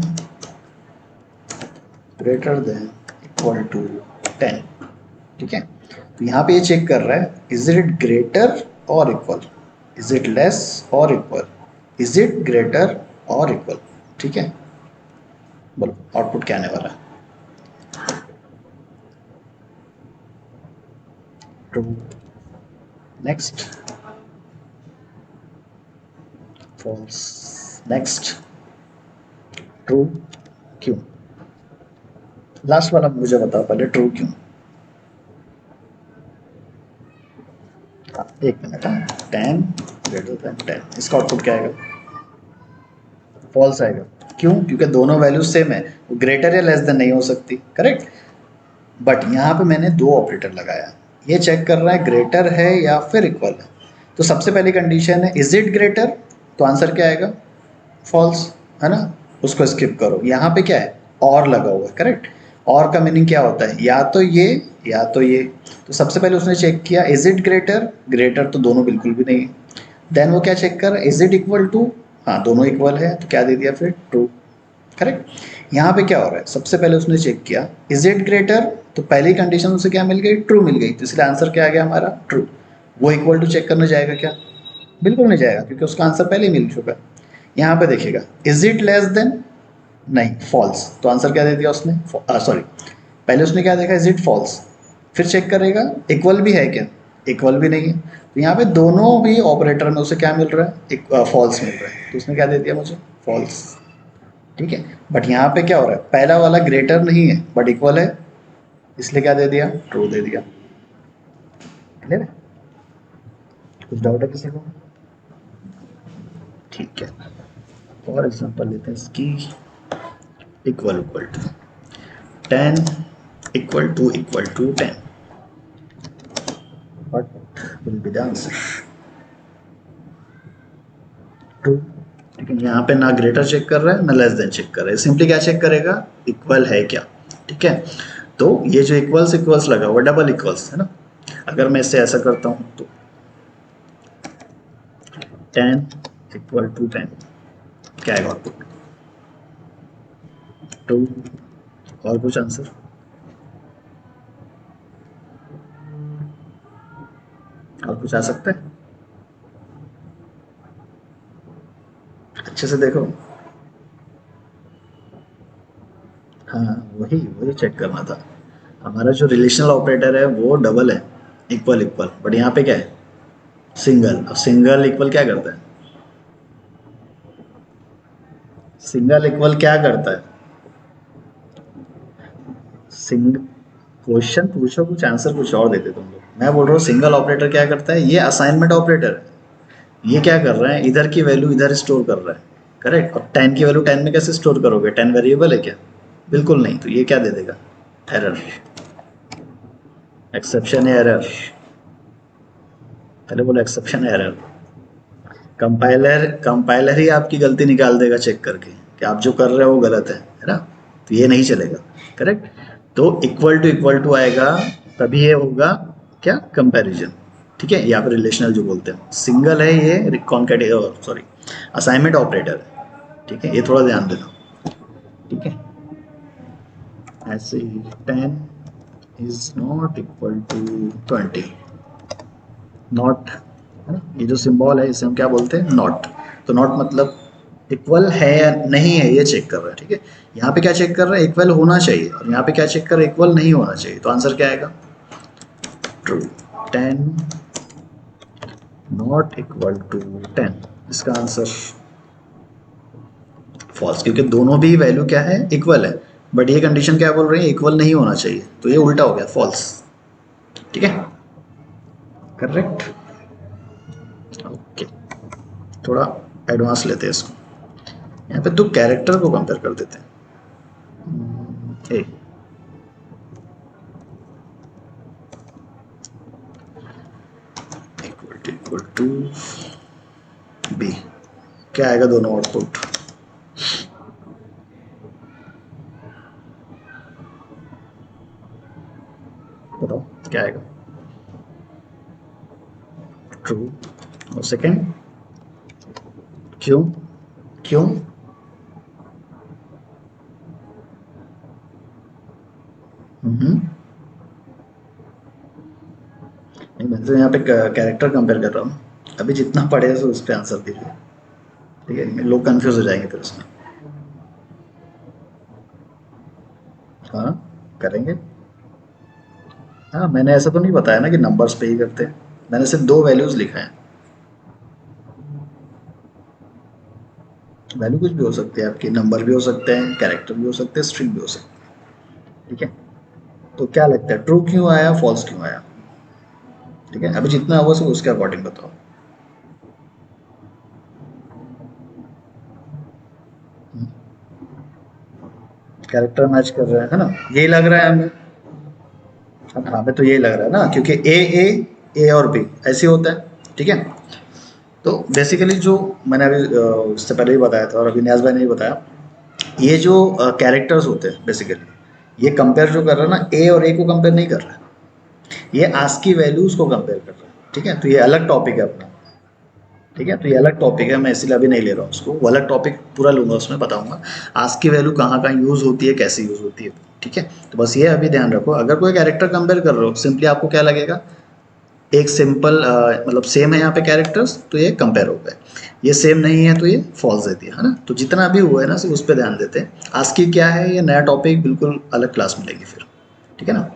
ग्रेटर देन इक्वल टू 10। ठीक है, तो यहाँ पे ये चेक कर रहा है is it greater or equal, is it less or equal, is it greater or equal. ठीक है, बोलो आउटपुट क्या आने वाला है, true. Next false, next true. क्यों, लास्ट वाला मुझे बताओ पहले, ट्रू क्यों। हाँ, एक मिनट, हाँ 10 ग्रेटर देन 10, इसका आउटपुट क्या आएगा, फॉल्स आएगा। क्यों, क्योंकि दोनों वैल्यूज सेम है, ग्रेटर या लेस देन नहीं हो सकती, करेक्ट। बट यहाँ पे मैंने दो ऑपरेटर लगाया, ये चेक कर रहा है ग्रेटर है या फिर इक्वल है। तो सबसे पहली कंडीशन है इज इट ग्रेटर, तो आंसर क्या आएगा, फॉल्स, है ना। उसको स्किप करो, यहाँ पे क्या है, और लगा हुआ है, करेक्ट। और का मीनिंग क्या होता है, या तो ये या तो ये। तो सबसे पहले उसने चेक किया इज इट ग्रेटर, ग्रेटर तो दोनों बिल्कुल भी नहीं है। देन वो क्या चेक कर, इज इट इक्वल टू, हाँ दोनों इक्वल है, तो क्या दे दिया फिर, ट्रू। करेक्ट। यहाँ पे क्या हो रहा है, सबसे पहले उसने चेक किया इज इट ग्रेटर, तो पहली कंडीशन उसे क्या मिल गई, ट्रू मिल गई, तो इसलिए आंसर क्या आ गया हमारा, ट्रू। वो इक्वल टू चेक करने जाएगा क्या, बिल्कुल नहीं जाएगा, क्योंकि उसका आंसर पहले ही मिल चुका है। यहाँ पे देखिएगा इज इट लेस देन, नहीं फॉल्स, तो आंसर क्या दे दिया उसने, सॉरी, पहले उसने क्या देखा, इज इट फॉल्स, फिर चेक करेगा इक्वल भी है क्या, इक्वल भी नहीं है। तो यहाँ पे दोनों भी ऑपरेटर में उसे क्या मिल रहा है, एक फॉल्स मिल रहा है, तो उसने क्या दे दिया मुझे, फॉल्स। ठीक है, बट यहाँ पे क्या हो रहा है, पहला वाला ग्रेटर नहीं है बट इक्वल है, इसलिए क्या दे दिया, ट्रू दे दिया। क्लियर है, कुछ डाउट है किसी को, ठीक है। फॉर एग्जांपल लेते हैं इसकी, equal equal to 10 equal to 10, what will be the answer, true. लेकिन यहाँ पे ना ग्रेटर चेक कर रहा है ना लेस देन चेक कर रहा है, सिंपली क्या चेक करेगा, इक्वल है क्या। ठीक है, तो ये जो इक्वल्स इक्वल्स लगा हुआ डबल इक्वल्स है ना, अगर मैं इससे ऐसा करता हूँ तो 10 इक्वल टू 10, क्या आएगा आउटपुट, टू। और कुछ आंसर, और कुछ आ सकता है, अच्छे से देखो, हाँ वही वही चेक करना था। हमारा जो रिलेशनल ऑपरेटर है वो डबल है, इक्वल इक्वल, बट यहाँ पे क्या है, सिंगल। अब सिंगल इक्वल क्या करता है, सिंगल इक्वल क्या करता है, सिंग क्वेश्चन पूछो कुछ, आंसर कुछ और देते तुम लोग। मैं बोल रहा हूँ सिंगल ऑपरेटर क्या करता है, ये असाइनमेंट ऑपरेटर है। ये क्या कर रहा है, इधर की वैल्यू इधर स्टोर कर रहा है, करेक्ट। और 10 की वैल्यू 10 में कैसे स्टोर करोगे, 10 वेरिएबल है क्या, बिल्कुल नहीं। तो ये क्या दे देगा, एरर, एक्सेप्शन एरर, पहले बोलो एक्सेप्शन एरर। कंपाइलर कंपाइलर ही आपकी गलती निकाल देगा चेक करके कि आप जो कर रहे हो वो गलत है ना। तो ये नहीं चलेगा, करेक्ट। तो इक्वल टू आएगा, तभी ये होगा क्या, कंपैरिजन। ठीक है, यहाँ पर रिलेशनल जो बोलते हैं, सिंगल है ये कॉन्कैट, सॉरी असाइनमेंट ऑपरेटर है। ठीक है, ये थोड़ा ध्यान देना। ठीक है, ऐसे ही 10 is not equal to 20, not, है ना, ये जो सिंबल है इसे हम क्या बोलते हैं, नॉट। तो नॉट मतलब इक्वल है या नहीं है ये चेक कर रहा है। ठीक है, यहाँ पे क्या चेक कर रहा है, इक्वल होना चाहिए, और यहाँ पे क्या चेक कर रहा है, इक्वल नहीं होना चाहिए। तो आंसर क्या आएगा, ट्रू। 10 नॉट इक्वल टू 10, इसका आंसर फॉल्स, क्योंकि दोनों भी वैल्यू क्या है, इक्वल है। बट ये कंडीशन क्या बोल रही है, इक्वल नहीं होना चाहिए, तो ये उल्टा हो गया, फॉल्स। ठीक है, करेक्ट। ओके, थोड़ा एडवांस लेते हैं इसको। यहाँ पे दो कैरेक्टर को कंपेयर कर देते हैं। ए इक्वल टू बी, क्या आएगा दोनों आउटपुट, बताओ क्या आएगा, ट्रू। और सेकंड, क्यों, क्यों, नहीं मैं तो यहाँ पे कैरेक्टर कंपेयर कर रहा हूँ। अभी जितना पढ़े सो उस पर आंसर दीजिए। ठीक है, लोग कंफ्यूज हो जाएंगे फिर उसमें। हाँ, करेंगे। हाँ, मैंने ऐसा तो नहीं बताया ना कि नंबर्स पे ही करते हैं, मैंने सिर्फ दो वैल्यूज लिखा है। वैल्यू कुछ भी हो सकती है आपकी, नंबर भी हो सकते हैं, कैरेक्टर भी हो सकते हैं, स्ट्रिंग भी हो सकते हैं। ठीक है, तो क्या लगता है, ट्रू क्यों आया, फॉल्स क्यों आया। ठीक है, अभी जितना होगा सब उसके अकॉर्डिंग बताओ। कैरेक्टर मैच कर रहा है ना, यही लग रहा है हमें। हाँ, हमें तो यही लग रहा है ना, क्योंकि ए और बी ऐसे होता है। ठीक है, तो बेसिकली जो मैंने अभी उससे पहले ही बताया था और अभी न्याज भाई ने भी बताया, ये जो कैरेक्टर्स होते हैं बेसिकली, ये कंपेयर जो कर रहा है ना, ए और ए को कंपेयर नहीं कर रहा है, ये आस्की वैल्यूज को कंपेयर कर रहा है। ठीक है, तो ये अलग टॉपिक है अपना। ठीक है, तो ये अलग टॉपिक है, मैं इसीलिए अभी नहीं ले रहा हूँ उसको, वो अलग टॉपिक पूरा लूंगा, उसमें बताऊंगा आस्क की वैल्यू कहाँ कहाँ यूज़ होती है, कैसे यूज़ होती है। ठीक है, तो बस ये अभी ध्यान रखो, अगर कोई कैरेक्टर कंपेयर कर रहे हो सिंपली आपको क्या लगेगा, एक सिंपल मतलब सेम है यहाँ पे कैरेक्टर्स, तो ये कंपेयर हो गए। ये सेम नहीं है तो ये फॉल्स देती है ना। तो जितना भी हुआ है ना सिर्फ उस पर ध्यान देते हैं। आस्की क्या है, ये नया टॉपिक बिल्कुल अलग क्लास में लेगी फिर। ठीक है ना,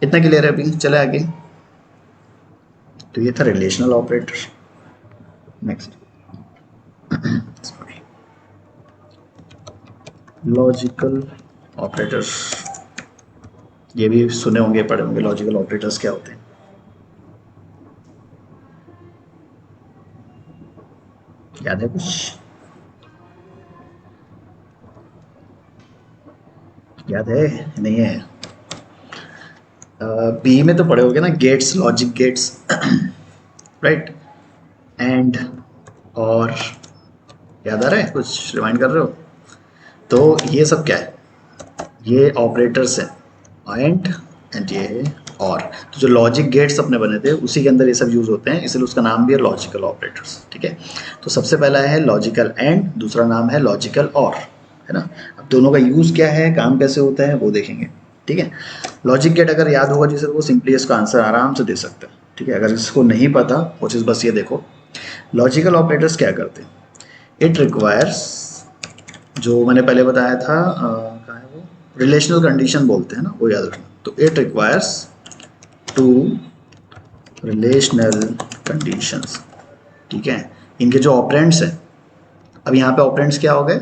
इतना क्लियर है, अभी चले आगे। तो ये था relational operator. Next, sorry, logical operators. ये भी सुने होंगे, पढ़े होंगे, लॉजिकल ऑपरेटर्स क्या होते हैं। याद है कुछ, याद है, नहीं है। बी में तो पढ़े होगे ना, gates, logic gates, right. And, or, याद आ रहा है कुछ, रिमाइंड कर रहे हो। तो ये सब क्या है, ये ऑपरेटर्स हैं, एंड ये है और। तो जो लॉजिक गेट्स अपने बने थे उसी के अंदर ये सब यूज़ होते हैं, इसलिए उसका नाम भी है लॉजिकल ऑपरेटर्स। ठीक है, तो सबसे पहला है लॉजिकल एंड, दूसरा नाम है लॉजिकल और, है ना। अब दोनों का यूज़ क्या है, काम कैसे होता है, वो देखेंगे। ठीक है, लॉजिक गेट अगर याद होगा जिसे, वो सिंपली इसका आंसर आराम से दे सकते हैं। ठीक है, अगर इसको नहीं पता वो चीज़ बस ये देखो, लॉजिकल ऑपरेटर्स क्या करते हैं, इट रिक्वायर्स, जो मैंने पहले बताया था, कहाँ है वो, रिलेशनल कंडीशन बोलते हैं ना, वो याद रखना। तो इट रिक्वायर्स 2 रिलेशनल कंडीशंस, ठीक है। इनके जो ऑपरेंड्स हैं, अब यहाँ पे ऑपरेंड्स क्या हो गए,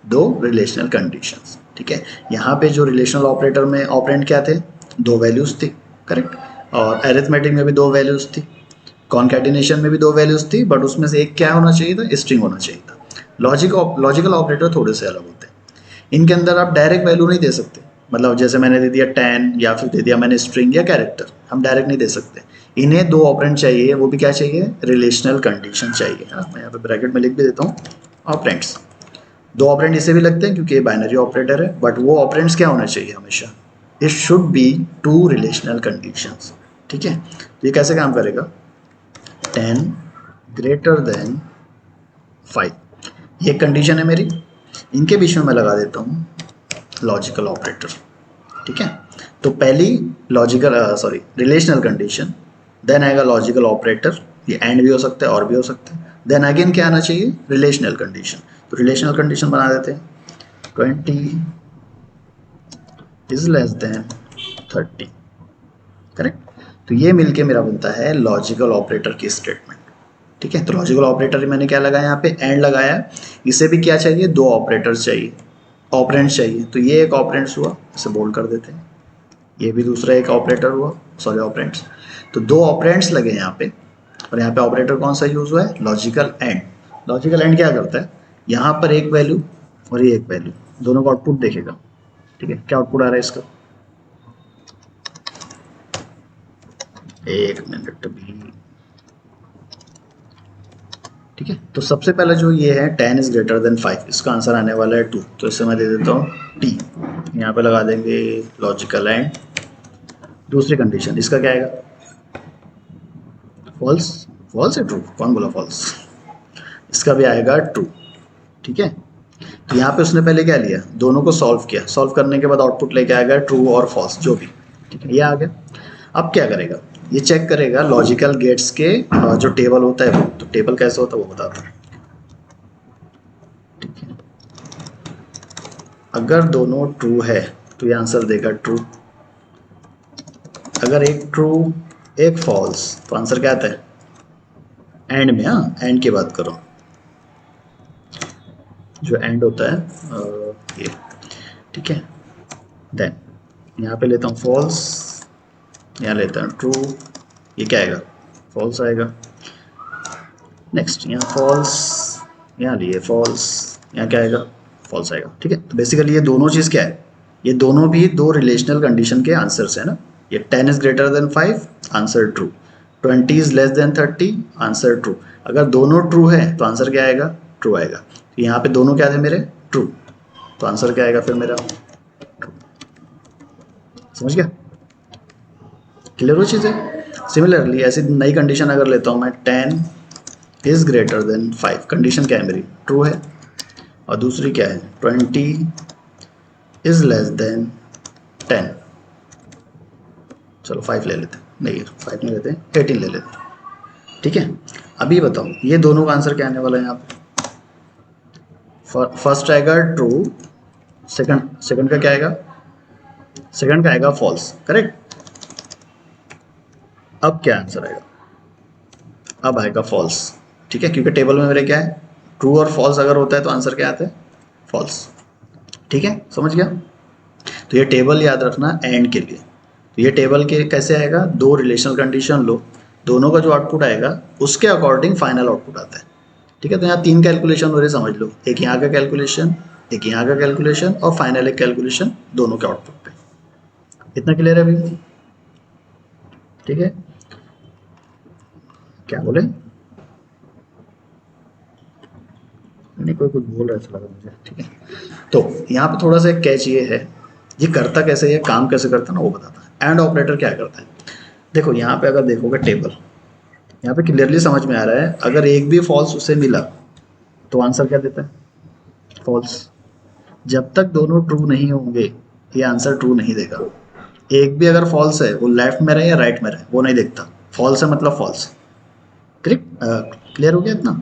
2 रिलेशनल कंडीशंस, ठीक है। यहाँ पे जो रिलेशनल ऑपरेटर में ऑपरेंड क्या थे, 2 वैल्यूज थी, करेक्ट। और अरिथमेटिक में भी 2 वैल्यूज थी, कॉन्कैटिनेशन में भी 2 वैल्यूज थी, बट उसमें से एक क्या होना चाहिए था, स्ट्रिंग होना चाहिए था। लॉजिकल ऑपरेटर थोड़े से अलग होते हैं। इनके अंदर आप डायरेक्ट वैल्यू नहीं दे सकते, मतलब जैसे मैंने दे दिया 10 या फिर दे दिया मैंने स्ट्रिंग या कैरेक्टर, हम डायरेक्ट नहीं दे सकते। इन्हें 2 ऑपरेंड चाहिए, वो भी क्या चाहिए, रिलेशनल कंडीशन चाहिए, है ना। मैं यहाँ पे ब्रैकेट में लिख भी देता हूँ, ऑपरेंड्स। 2 ऑपरेंड इसे भी लगते हैं क्योंकि ये बाइनरी ऑपरेटर है, बट वो ऑपरेंड्स क्या होना चाहिए हमेशा, it should be 2 relational conditions, ठीक है। तो ये कैसे काम करेगा, 10 ग्रेटर देन 5, ये कंडीशन है मेरी, इनके बीच में मैं लगा देता हूँ लॉजिकल ऑपरेटर, ठीक है। तो पहली रिलेशनल कंडीशन, देन आएगा लॉजिकल ऑपरेटर, ये एंड भी हो सकता है और भी हो सकता है, देन अगेन क्या आना चाहिए, रिलेशनल कंडीशन। तो रिलेशनल कंडीशन बना देते हैं, 20 इज लेस देन 30, करेक्ट। तो ये मिलके मेरा बनता है लॉजिकल ऑपरेटर की स्टेटमेंट, ठीक है। तो लॉजिकल ऑपरेटर मैंने क्या लगाया यहाँ पे, एंड लगाया है। इसे भी क्या चाहिए, 2 ऑपरेटर्स चाहिए, ऑपरेंड्स चाहिए। तो ये एक ऑपरेंड्स हुआ, इसे बोल्ड कर देते हैं। ये भी दूसरा एक ऑपरेटर हुआ, सॉरी ऑपरेंड्स। तो 2 ऑपरेंड्स लगे यहाँ पे, और यहाँ पे ऑपरेटर कौन सा यूज हुआ है, लॉजिकल एंड। लॉजिकल एंड क्या करता है, यहाँ पर एक वैल्यू और ये एक वैल्यू, दोनों का आउटपुट देखेगा, ठीक है। क्या आउटपुट आ रहा है इसका, 1 मिनट भी, ठीक है। तो सबसे पहले जो ये है 10 इज ग्रेटर देन 5, इसका आंसर आने वाला है 2, तो इसे मैं दे देता हूँ टी। यहाँ पे लगा देंगे लॉजिकल एंड। दूसरी कंडीशन, इसका क्या आएगा, फॉल्स। फॉल्स है ट्रू, कौन बोला फॉल्स, इसका भी आएगा ट्रू, ठीक है। तो यहाँ पे उसने पहले क्या लिया, दोनों को सॉल्व किया, सॉल्व करने के बाद आउटपुट लेके आएगा ट्रू और फॉल्स जो भी, ठीक है। ये आ गया। अब क्या करेगा, ये चेक करेगा लॉजिकल गेट्स के जो टेबल होता है वो, तो टेबल कैसे होता है वो बताता हूँ, ठीक है। अगर दोनों ट्रू है तो ये आंसर देगा ट्रू, अगर एक ट्रू एक फॉल्स तो आंसर क्या आता है, एंड में, हाँ एंड की बात करो, जो एंड होता है ये, ठीक है। देन यहाँ पे लेता हूँ फॉल्स, यहाँ लेता हूँ ट्रू, ये क्या आएगा, फॉल्स आएगा। नेक्स्ट यहाँ फॉल्स, यहाँ लिए फॉल्स, यहाँ क्या आएगा, फॉल्स आएगा, ठीक है। तो बेसिकली ये दोनों चीज़ क्या है, ये दोनों भी 2 रिलेशनल कंडीशन के आंसर्स है ना। ये 10 is greater than 5, answer true, 20 is less than 30, answer true. अगर दोनों ट्रू है तो आंसर क्या आएगा, ट्रू आएगा। तो यहाँ पे दोनों क्या थे मेरे, ट्रू, तो आंसर क्या आएगा फिर मेरा, समझ गया, क्लियर हो चीज़ें। सिमिलरली ऐसी नई कंडीशन अगर लेता हूँ मैं, 10 इज ग्रेटर देन 5, कंडीशन क्या है मेरी, ट्रू है। और दूसरी क्या है, 20 इज लेस देन 10, चलो 5 ले लेते हैं, नहीं 5 नहीं लेते, 18 ले लेते हैं, ठीक है। अभी बताओ ये दोनों का आंसर क्या आने वाला है यहाँ पे, फर्स्ट आएगा ट्रू, सेकंड का क्या आएगा, सेकंड का आएगा फॉल्स, करेक्ट। अब क्या आंसर आएगा, अब आएगा फॉल्स, ठीक है, क्योंकि टेबल में मेरे क्या है, ट्रू और फॉल्स अगर होता है तो आंसर क्या आता है, फॉल्स, ठीक है, समझ गया। तो ये टेबल याद रखना एंड के लिए। तो ये टेबल के कैसे आएगा, 2 रिलेशनल कंडीशन लो, दोनों का जो आउटपुट आएगा उसके अकॉर्डिंग फाइनल आउटपुट आता है, ठीक है। तो यहाँ 3 कैलकुलेशन हो रहे, समझ लो, एक यहाँ का कैलकुलेशन, एक यहाँ का कैलकुलेशन और फाइनल एक कैलकुलेशन दोनों के आउटपुट पे। इतना क्लियर है अभी, ठीक है। क्या बोले, नहीं कोई कुछ बोल रहा है ऐसा लगा मुझे, ठीक है। तो यहाँ पे थोड़ा सा एक कैच ये है, ये करता कैसे, ये काम कैसे करता है ना वो बताता है। एंड ऑपरेटर क्या करता है, देखो यहाँ पे अगर देखोगे टेबल, यहाँ पे क्लियरली समझ में आ रहा है, अगर एक भी फॉल्स उसे मिला तो आंसर क्या देता है, फॉल्स। जब तक दोनों ट्रू नहीं होंगे ये आंसर ट्रू नहीं देगा। एक भी अगर फॉल्स है, वो लेफ्ट में रहे या राइट में रहे वो नहीं देखता, फॉल्स है मतलब फॉल्स, करेक्ट, क्लियर हो गया इतना।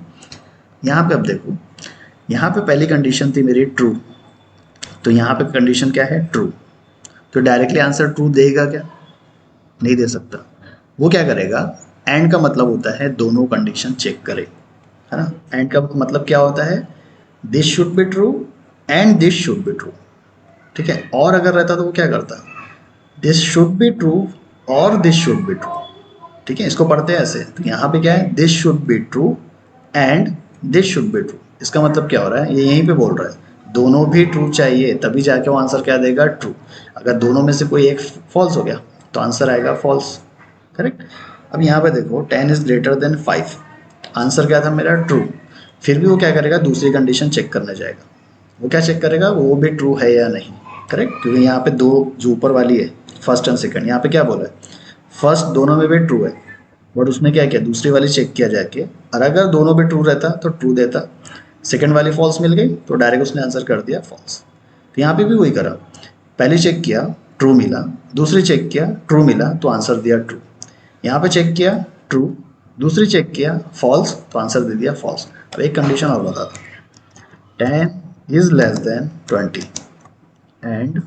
यहाँ पे अब देखो, यहाँ पे पहली कंडीशन थी मेरी ट्रू, तो यहाँ पे कंडीशन क्या है, ट्रू। तो डायरेक्टली आंसर ट्रू देगा क्या, नहीं दे सकता। वो क्या करेगा, एंड का मतलब होता है दोनों कंडीशन चेक करे, है ना। एंड का मतलब क्या होता है, this should be true and this should be true, ठीक है। और अगर रहता तो वो क्या करता, दिस शुड बी ट्रू और दिस शुड बी ट्रू, ठीक है। इसको पढ़ते हैं ऐसे, तो यहाँ पे क्या है, this should be true and this should be true. इसका मतलब क्या हो रहा है, ये यहीं पे बोल रहा है दोनों भी ट्रू चाहिए, तभी जाके वो आंसर क्या देगा, ट्रू। अगर दोनों में से कोई एक फॉल्स हो गया तो आंसर आएगा फॉल्स, करेक्ट। अब यहाँ पे देखो 10 इज ग्रेटर देन 5, आंसर क्या था मेरा, ट्रू। फिर भी वो क्या करेगा, दूसरी कंडीशन चेक करने जाएगा। वो क्या चेक करेगा, वो भी ट्रू है या नहीं, करेक्ट। क्योंकि यहाँ पे दो जो ऊपर वाली है फर्स्ट एंड सेकंड, यहाँ पे क्या बोला है, फर्स्ट दोनों में भी ट्रू है, बट उसने क्या किया, दूसरी वाली चेक किया जाके, और अगर दोनों भी ट्रू रहता तो ट्रू देता, सेकंड वाली फॉल्स मिल गई तो डायरेक्ट उसने आंसर कर दिया फॉल्स। तो यहाँ पे भी वही करा, पहले चेक किया ट्रू मिला, दूसरी चेक किया ट्रू मिला तो आंसर दिया ट्रू। यहाँ पे चेक किया ट्रू, दूसरी चेक किया फॉल्स तो आंसर दे दिया फॉल्स। अब एक कंडीशन और बता दो, 10 is less than 20 and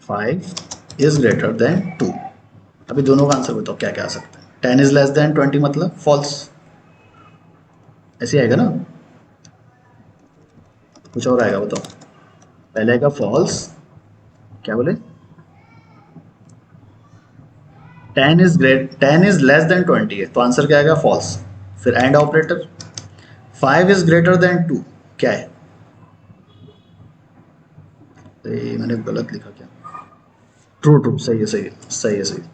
5 is greater than 2। अभी दोनों का आंसर बताओ क्या क्या आ सकता है। 10 इज लेस देन 20 मतलब फॉल्स, ऐसे आएगा ना, कुछ और आएगा बताओ। पहले आएगा फॉल्स, क्या बोले, 10 इज लेस देन 20 है तो आंसर क्या आएगा, फॉल्स। फिर and operator, 5 is greater than 2 क्या है, तो ये मैंने गलत लिखा क्या, ट्रू ट्रू, सही है सही है सही है सही है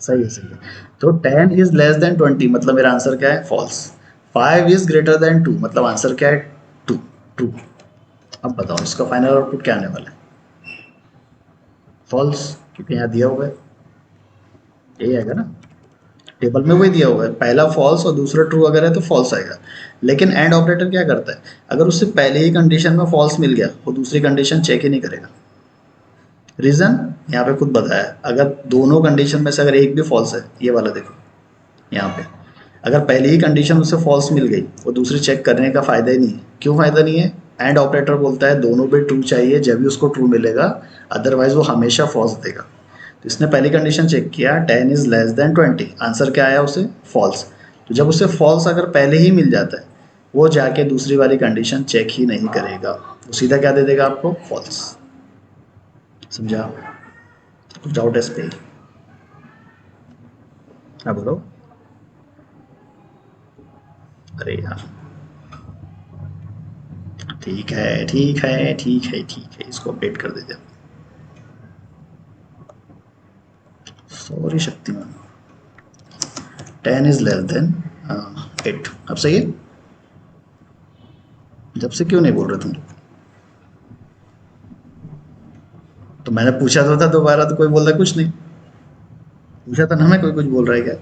सही है सही है। तो 10 इज लेस देन 20 मतलब मेरा आंसर क्या है, फॉल्स। 5 इज ग्रेटर देन 2 मतलब आंसर क्या है, टू, ट्रू। अब बताओ इसका फाइनल आउटपुट क्या आने वाला है, फॉल्स, क्योंकि यहाँ दिया हुआ है, ये आएगा ना, टेबल में वही दिया हुआ है, पहला फॉल्स और दूसरा ट्रू अगर है तो फॉल्स आएगा। लेकिन एंड ऑपरेटर क्या करता है, अगर उससे पहले ही कंडीशन में फॉल्स मिल गया वो दूसरी कंडीशन चेक ही नहीं करेगा। रीजन यहाँ पे खुद बताया, अगर दोनों कंडीशन में से अगर एक भी फॉल्स है, ये वाला देखो यहाँ पे, अगर पहले ही कंडीशन उससे फॉल्स मिल गई वो दूसरी चेक करने का फायदा ही नहीं है। क्यों फायदा नहीं है, एंड ऑपरेटर बोलता है दोनों भी ट्रू चाहिए जब भी उसको ट्रू मिलेगा, अदरवाइज वो हमेशा फॉल्स देगा। तो इसने पहली कंडीशन चेक किया 10 इज लेस देन 20, आंसर क्या आया उसे, फॉल्स। तो जब उसे फॉल्स अगर पहले ही मिल जाता है वो जाके दूसरी वाली कंडीशन चेक ही नहीं करेगा, वो सीधा क्या दे देगा आपको, फॉल्स। समझा, कुछ डाउट है इस पे, हाँ बोलो। अरे यार, ठीक है ठीक है ठीक है ठीक है, इसको अपडेट कर देते हैं। Sorry Shaktimaan, 10 is less than 8, अब सही है। जब से क्यों नहीं बोल रहे तुम, तो मैंने पूछा तो था दोबारा, तो कोई बोल रहा कुछ नहीं, पूछा था ना मैं, कोई कुछ बोल रहा है क्या,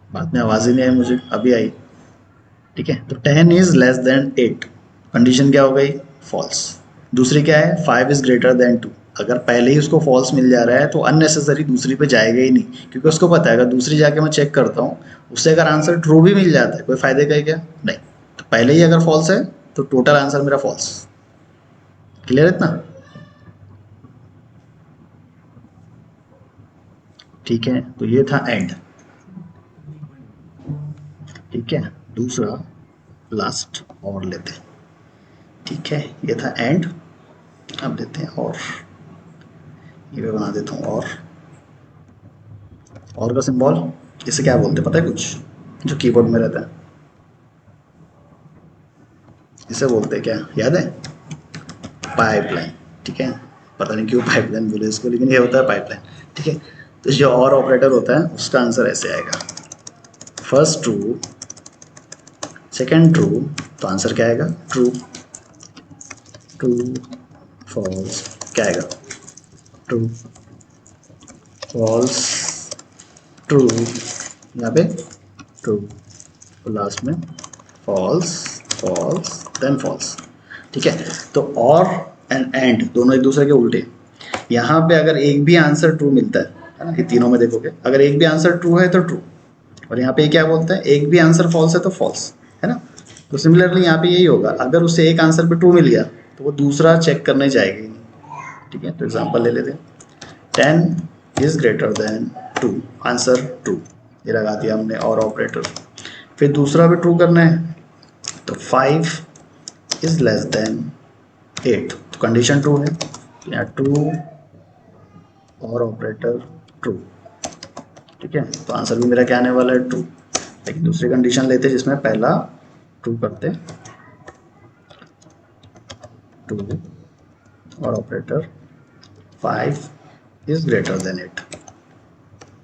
बाद में आवाज ही नहीं आई मुझे, अभी आई, ठीक है। तो 10 इज लेस देन 8, कंडीशन क्या हो गई, फॉल्स। दूसरी क्या है, 5 इज ग्रेटर देन 2, अगर पहले ही उसको फॉल्स मिल जा रहा है तो अननेसेसरी दूसरी पे जाएगा ही नहीं, क्योंकि उसको पता है अगर दूसरी जाके मैं चेक करता हूँ उससे अगर आंसर ट्रू भी मिल जाता है कोई फायदे का है क्या, नहीं। तो पहले ही अगर फॉल्स है तो टोटल आंसर मेरा फॉल्स। क्लियर है इतना, ठीक है। तो ये था एंड, ठीक है। दूसरा लास्ट और लेते हैं, ठीक है। ये था एंड, अब लेते हैं और, ये मैं बना देता हूँ और का सिंबल, इसे क्या बोलते हैं पता है कुछ, जो कीबोर्ड में रहता है, इसे बोलते हैं क्या, याद है, पाइपलाइन, ठीक है। पता नहीं क्यों पाइपलाइन बोले इसको, लेकिन ये होता है पाइपलाइन, ठीक है। तो जो और ऑपरेटर होता है उसका आंसर ऐसे आएगा, फर्स्ट ट्रू सेकंड ट्रू, तो आंसर क्या आएगा, ट्रू, ट्रू फॉल्स, क्या आएगा, ट्रू फॉल्स ट्रू, यहाँ पे ट्रू, तो लास्ट में फॉल्स फॉल्स देन फॉल्स, ठीक है। तो और एंड दोनों एक दूसरे के उल्टे, यहाँ पे अगर एक भी आंसर ट्रू मिलता है ना, ये तीनों में देखोगे अगर एक भी आंसर ट्रू है तो ट्रू, और यहाँ पे क्या बोलता है एक भी आंसर फॉल्स है तो फॉल्स, है ना। तो सिमिलरली यहाँ पे यही होगा, अगर उसे एक आंसर पे ट्रू मिल गया तो वो दूसरा चेक करने जाएगी नहीं। ठीक है, तो एग्जांपल ले लेते हैं, 10 is greater than 2, answer true, ये लगा दिया हमने और ऑपरेटर। फिर दूसरा भी ट्रू करना है, तो 5 इज लेस देन 8, तो कंडीशन ट्रू है, तो यहाँ ट्रू और ऑपरेटर ट्रू। ठीक है, तो आंसर भी मेरा क्या आने वाला है, ट्रू। लेकिन दूसरी कंडीशन लेते जिसमें पहला ट्रू करते, ट्रू और ऑपरेटर 5 इज ग्रेटर देन 8,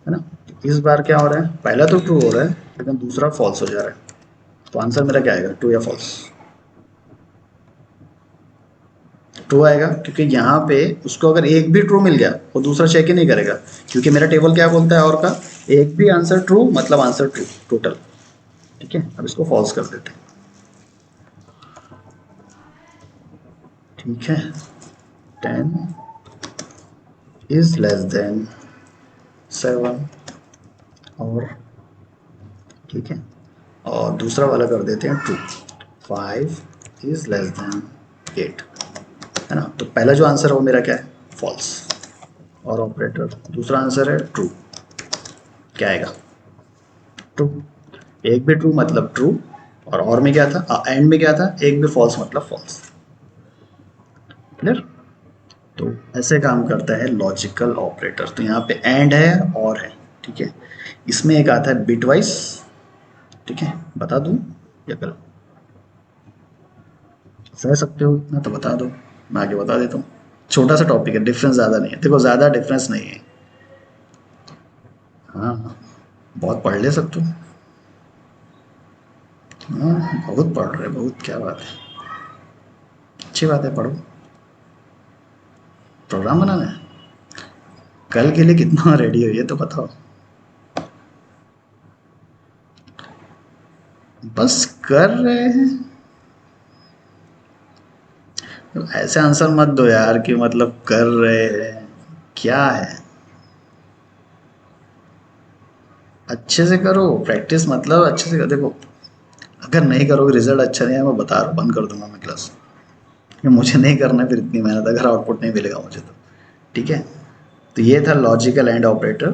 है ना। इस बार क्या हो रहा है, पहला तो ट्रू हो रहा है लेकिन दूसरा फॉल्स हो जा रहा है, तो आंसर मेरा क्या आएगा, ट्रू या फॉल्स। ट्रू आएगा, क्योंकि यहाँ पे उसको अगर एक भी ट्रू मिल गया वो दूसरा चेक ही नहीं करेगा, क्योंकि मेरा टेबल क्या बोलता है और का, एक भी आंसर ट्रू मतलब आंसर ट्रू टोटल। ठीक है, अब इसको फॉल्स कर देते हैं। ठीक है, 10 इज लेस देन 7 और, ठीक है, और दूसरा वाला कर देते हैं ट्रू, 5 इज लेस देन 8, है ना। तो पहला जो आंसर है वो मेरा क्या है, फॉल्स, और ऑपरेटर दूसरा आंसर है ट्रू, क्या आएगा, ट्रू। एक भी ट्रू मतलब ट्रू, और में क्या था, एंड में क्या था, एक भी फॉल्स मतलब फॉल्स। क्लियर। तो ऐसे काम करता है लॉजिकल ऑपरेटर। तो यहाँ पे एंड है और है, ठीक है। इसमें एक आता है बिटवाइज, ठीक है, बता दूं या करो, सह सकते हो इतना तो बता दो, मैं आगे बता देता हूँ। छोटा सा टॉपिक है, डिफरेंस ज़्यादा नहीं है, देखो ज़्यादा डिफरेंस नहीं है। हाँ, बहुत पढ़ ले सकते हो। हाँ, बहुत पढ़ रहे, बहुत, क्या बात है, अच्छी बात है, पढ़ो। प्रोग्राम बनाना है, कल के लिए कितना रेडी हो ये तो बताओ। बस कर रहे हैं, ऐसे आंसर मत दो यार कि मतलब कर रहे हैं, क्या है, अच्छे से करो प्रैक्टिस, मतलब अच्छे से देखो, अगर नहीं करोगे रिजल्ट अच्छा नहीं है, मैं बता रहा हूँ, बंद कर दूंगा मैं क्लास, कि मुझे नहीं करना है फिर इतनी मेहनत अगर आउटपुट नहीं मिलेगा मुझे तो। ठीक है, तो ये था लॉजिकल एंड ऑपरेटर,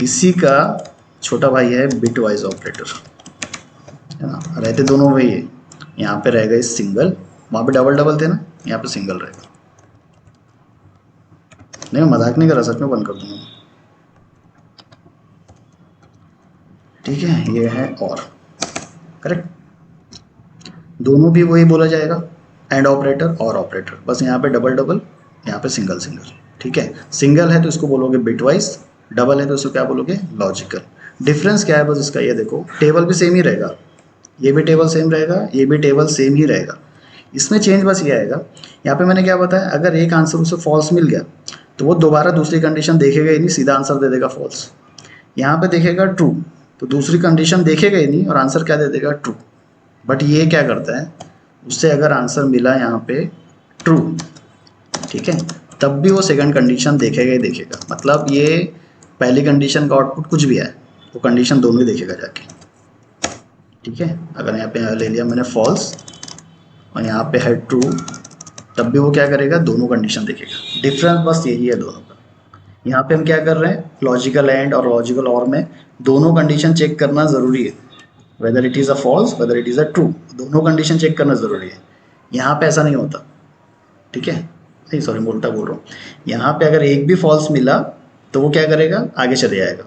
इसी का छोटा भाई है बिट वाइज ऑपरेटर, है ना। रहते दोनों वही है, यहाँ पे रहेगा इस सिंगल, वहाँ पे डबल डबल थे ना, यहाँ पे सिंगल रहेगा। नहीं मैं मजाक नहीं कर रहा, सच में बंद कर दूंगा। ठीक है, ये है और, करेक्ट, दोनों भी वही बोला जाएगा, एंड ऑपरेटर और ऑपरेटर, बस यहाँ पे डबल डबल, यहाँ पे सिंगल सिंगल। ठीक है, सिंगल है तो इसको बोलोगे बिटवाइज, डबल है तो इसको क्या बोलोगे, लॉजिकल। डिफरेंस क्या है बस इसका, ये देखो टेबल भी सेम ही रहेगा, ये भी टेबल सेम रहेगा, ये भी टेबल सेम ही रहेगा, इसमें चेंज बस ये आएगा, यहाँ पे मैंने क्या बताया, अगर एक आंसर उसे फॉल्स मिल गया तो वो दोबारा दूसरी कंडीशन देखेगा ही नहीं, सीधा आंसर दे देगा फॉल्स। यहाँ पे देखेगा ट्रू, तो दूसरी कंडीशन देखेगा ही नहीं और आंसर क्या दे देगा, ट्रू। बट ये क्या करता है, उससे अगर आंसर मिला यहाँ पे ट्रू, ठीक है, तब भी वो सेकंड कंडीशन देखेगा ही देखेगा, मतलब ये पहली कंडीशन का आउटपुट कुछ भी है वो कंडीशन दोनों ही देखेगा जाके। ठीक है, अगर यहाँ पे ले लिया मैंने फॉल्स और यहाँ पे है ट्रू, तब भी वो क्या करेगा, दोनों कंडीशन देखेगा। डिफरेंस बस यही है दोनों का। यहाँ पे हम क्या कर रहे हैं, लॉजिकल एंड और लॉजिकल और में दोनों कंडीशन चेक करना ज़रूरी है, whether it is a false whether it is a true, दोनों कंडीशन चेक करना ज़रूरी है। यहाँ पे ऐसा नहीं होता, ठीक है, नहीं सॉरी मैं उल्टा बोल रहा हूँ, यहाँ पे अगर एक भी फॉल्स मिला तो वो क्या करेगा, आगे चले जाएगा,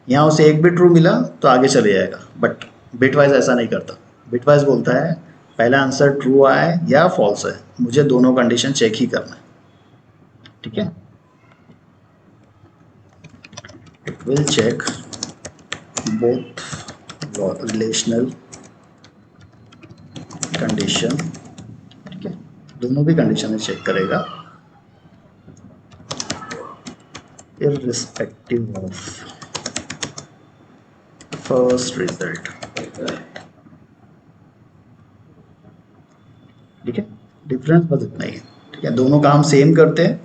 यहाँ उसे एक भी ट्रू मिला तो आगे चले जाएगा। बट बिटवाइज ऐसा नहीं करता, बिटवाइज बोलता है पहला आंसर ट्रू आए या फॉल्स है, मुझे दोनों कंडीशन चेक ही करना है। ठीक है, it will check both relational condition, ठीक है, दोनों भी कंडीशन चेक करेगा इररिस्पेक्टिव ऑफ फर्स्ट रिजल्ट। ठीक है, डिफरेंस बस इतना ही है। ठीक है, दोनों काम सेम करते हैं,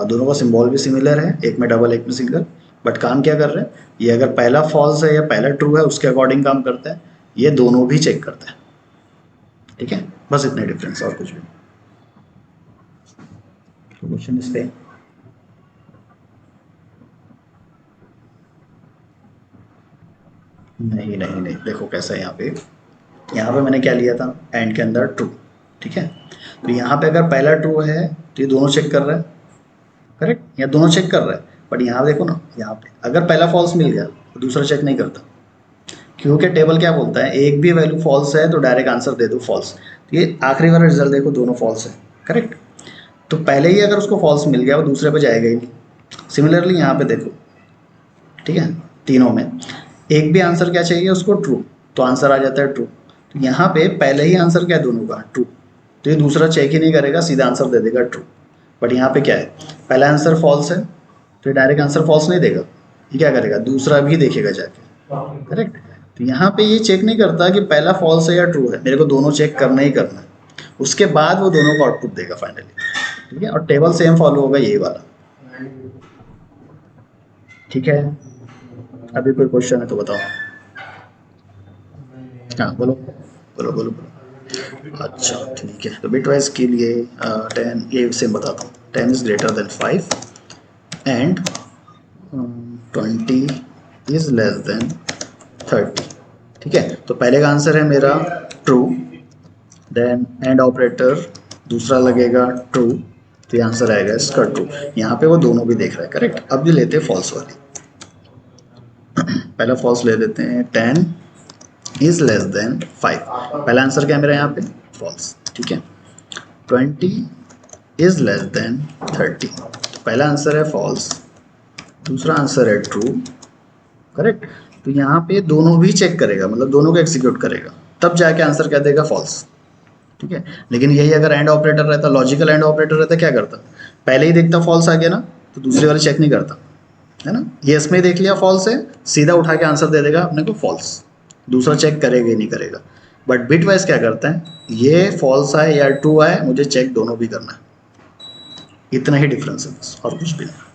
दोनों का सिंबल भी सिमिलर है, एक में डबल एक में सिंगल, बट काम क्या कर रहे हैं, ये अगर पहला फॉल्स है या पहला ट्रू है उसके अकॉर्डिंग काम करता है, ये दोनों भी चेक करता है। ठीक है, बस इतने डिफरेंस और कुछ भी। क्वेश्चन इस पे नहीं नहीं नहीं, देखो कैसा है यहाँ पे मैंने क्या लिया था, एंड के अंदर ट्रू, ठीक है। तो यहाँ पे अगर पहला ट्रू है तो ये दोनों चेक कर रहा है, करेक्ट, या दोनों चेक कर रहा है। बट यहाँ देखो ना, यहाँ पे अगर पहला फॉल्स मिल गया तो दूसरा चेक नहीं करता, क्योंकि टेबल क्या बोलता है, एक भी वैल्यू फॉल्स है तो डायरेक्ट आंसर दे दो फॉल्स। तो ये आखिरी वाला रिजल्ट देखो, दोनों फॉल्स है, करेक्ट। तो पहले ही अगर उसको फॉल्स मिल गया वो दूसरे पे जाएगा ही नहीं। सिमिलरली यहाँ पे देखो, ठीक है, तीनों में एक भी आंसर क्या चाहिए उसको, ट्रू, तो आंसर आ जाता है ट्रू। तो यहाँ पे पहले ही आंसर क्या है दोनों का, ट्रू, तो ये दूसरा चेक ही नहीं करेगा, सीधा आंसर दे देगा ट्रू। बट यहाँ पे क्या है, पहला आंसर फॉल्स है तो ये डायरेक्ट आंसर फॉल्स नहीं देगा, ये क्या करेगा, दूसरा भी देखेगा जाके, करेक्ट। तो यहाँ पे ये चेक नहीं करता कि पहला फॉल्स है या ट्रू है, मेरे को दोनों चेक करना ही करना है, उसके बाद वो दोनों को आउटपुट देगा फाइनली, ठीक है। और टेबल सेम फॉलो होगा यही वाला, ठीक है। अभी कोई क्वेश्चन है तो बताओ। हाँ बोलो बोलो बोलो बोलो। अच्छा ठीक है, तो बिटवाइज के लिए 10, ये सेम बताता हूँ, 10 is greater than 5 and 20 is less than 30, ठीक है। तो पहले का आंसर है मेरा ट्रू, देन एंड ऑपरेटर दूसरा लगेगा ट्रू, तो ये आंसर आएगा इसका ट्रू। यहाँ पे वो दोनों भी देख रहा है, करेक्ट। अब भी लेते हैं फॉल्स वाली, पहला फॉल्स ले लेते हैं, 10 इज लेस देन 5, पहला आंसर क्या है मेरा यहाँ पे, फॉल्स, ठीक है। 20 इज लेस देन 30, पहला आंसर है फॉल्स, दूसरा आंसर है ट्रू, करेक्ट। तो यहाँ पे दोनों भी चेक करेगा, मतलब दोनों को एग्जीक्यूट करेगा, तब जाके आंसर क्या देगा, फॉल्स, ठीक है। लेकिन यही अगर एंड ऑपरेटर रहता, लॉजिकल एंड ऑपरेटर रहता, क्या करता, पहले ही देखता फॉल्स आ गया ना, तो दूसरी वाली चेक नहीं करता, है ना। ये इसमें देख लिया फॉल्स है, सीधा उठा के आंसर दे देगा अपने को फॉल्स, दूसरा चेक करेगा ही नहीं करेगा। बट बिट वाइज क्या करते हैं, ये फॉल्स आए या ट्रू आए, मुझे चेक दोनों भी करना है, इतना ही डिफरेंस है बस, और कुछ भी नहीं।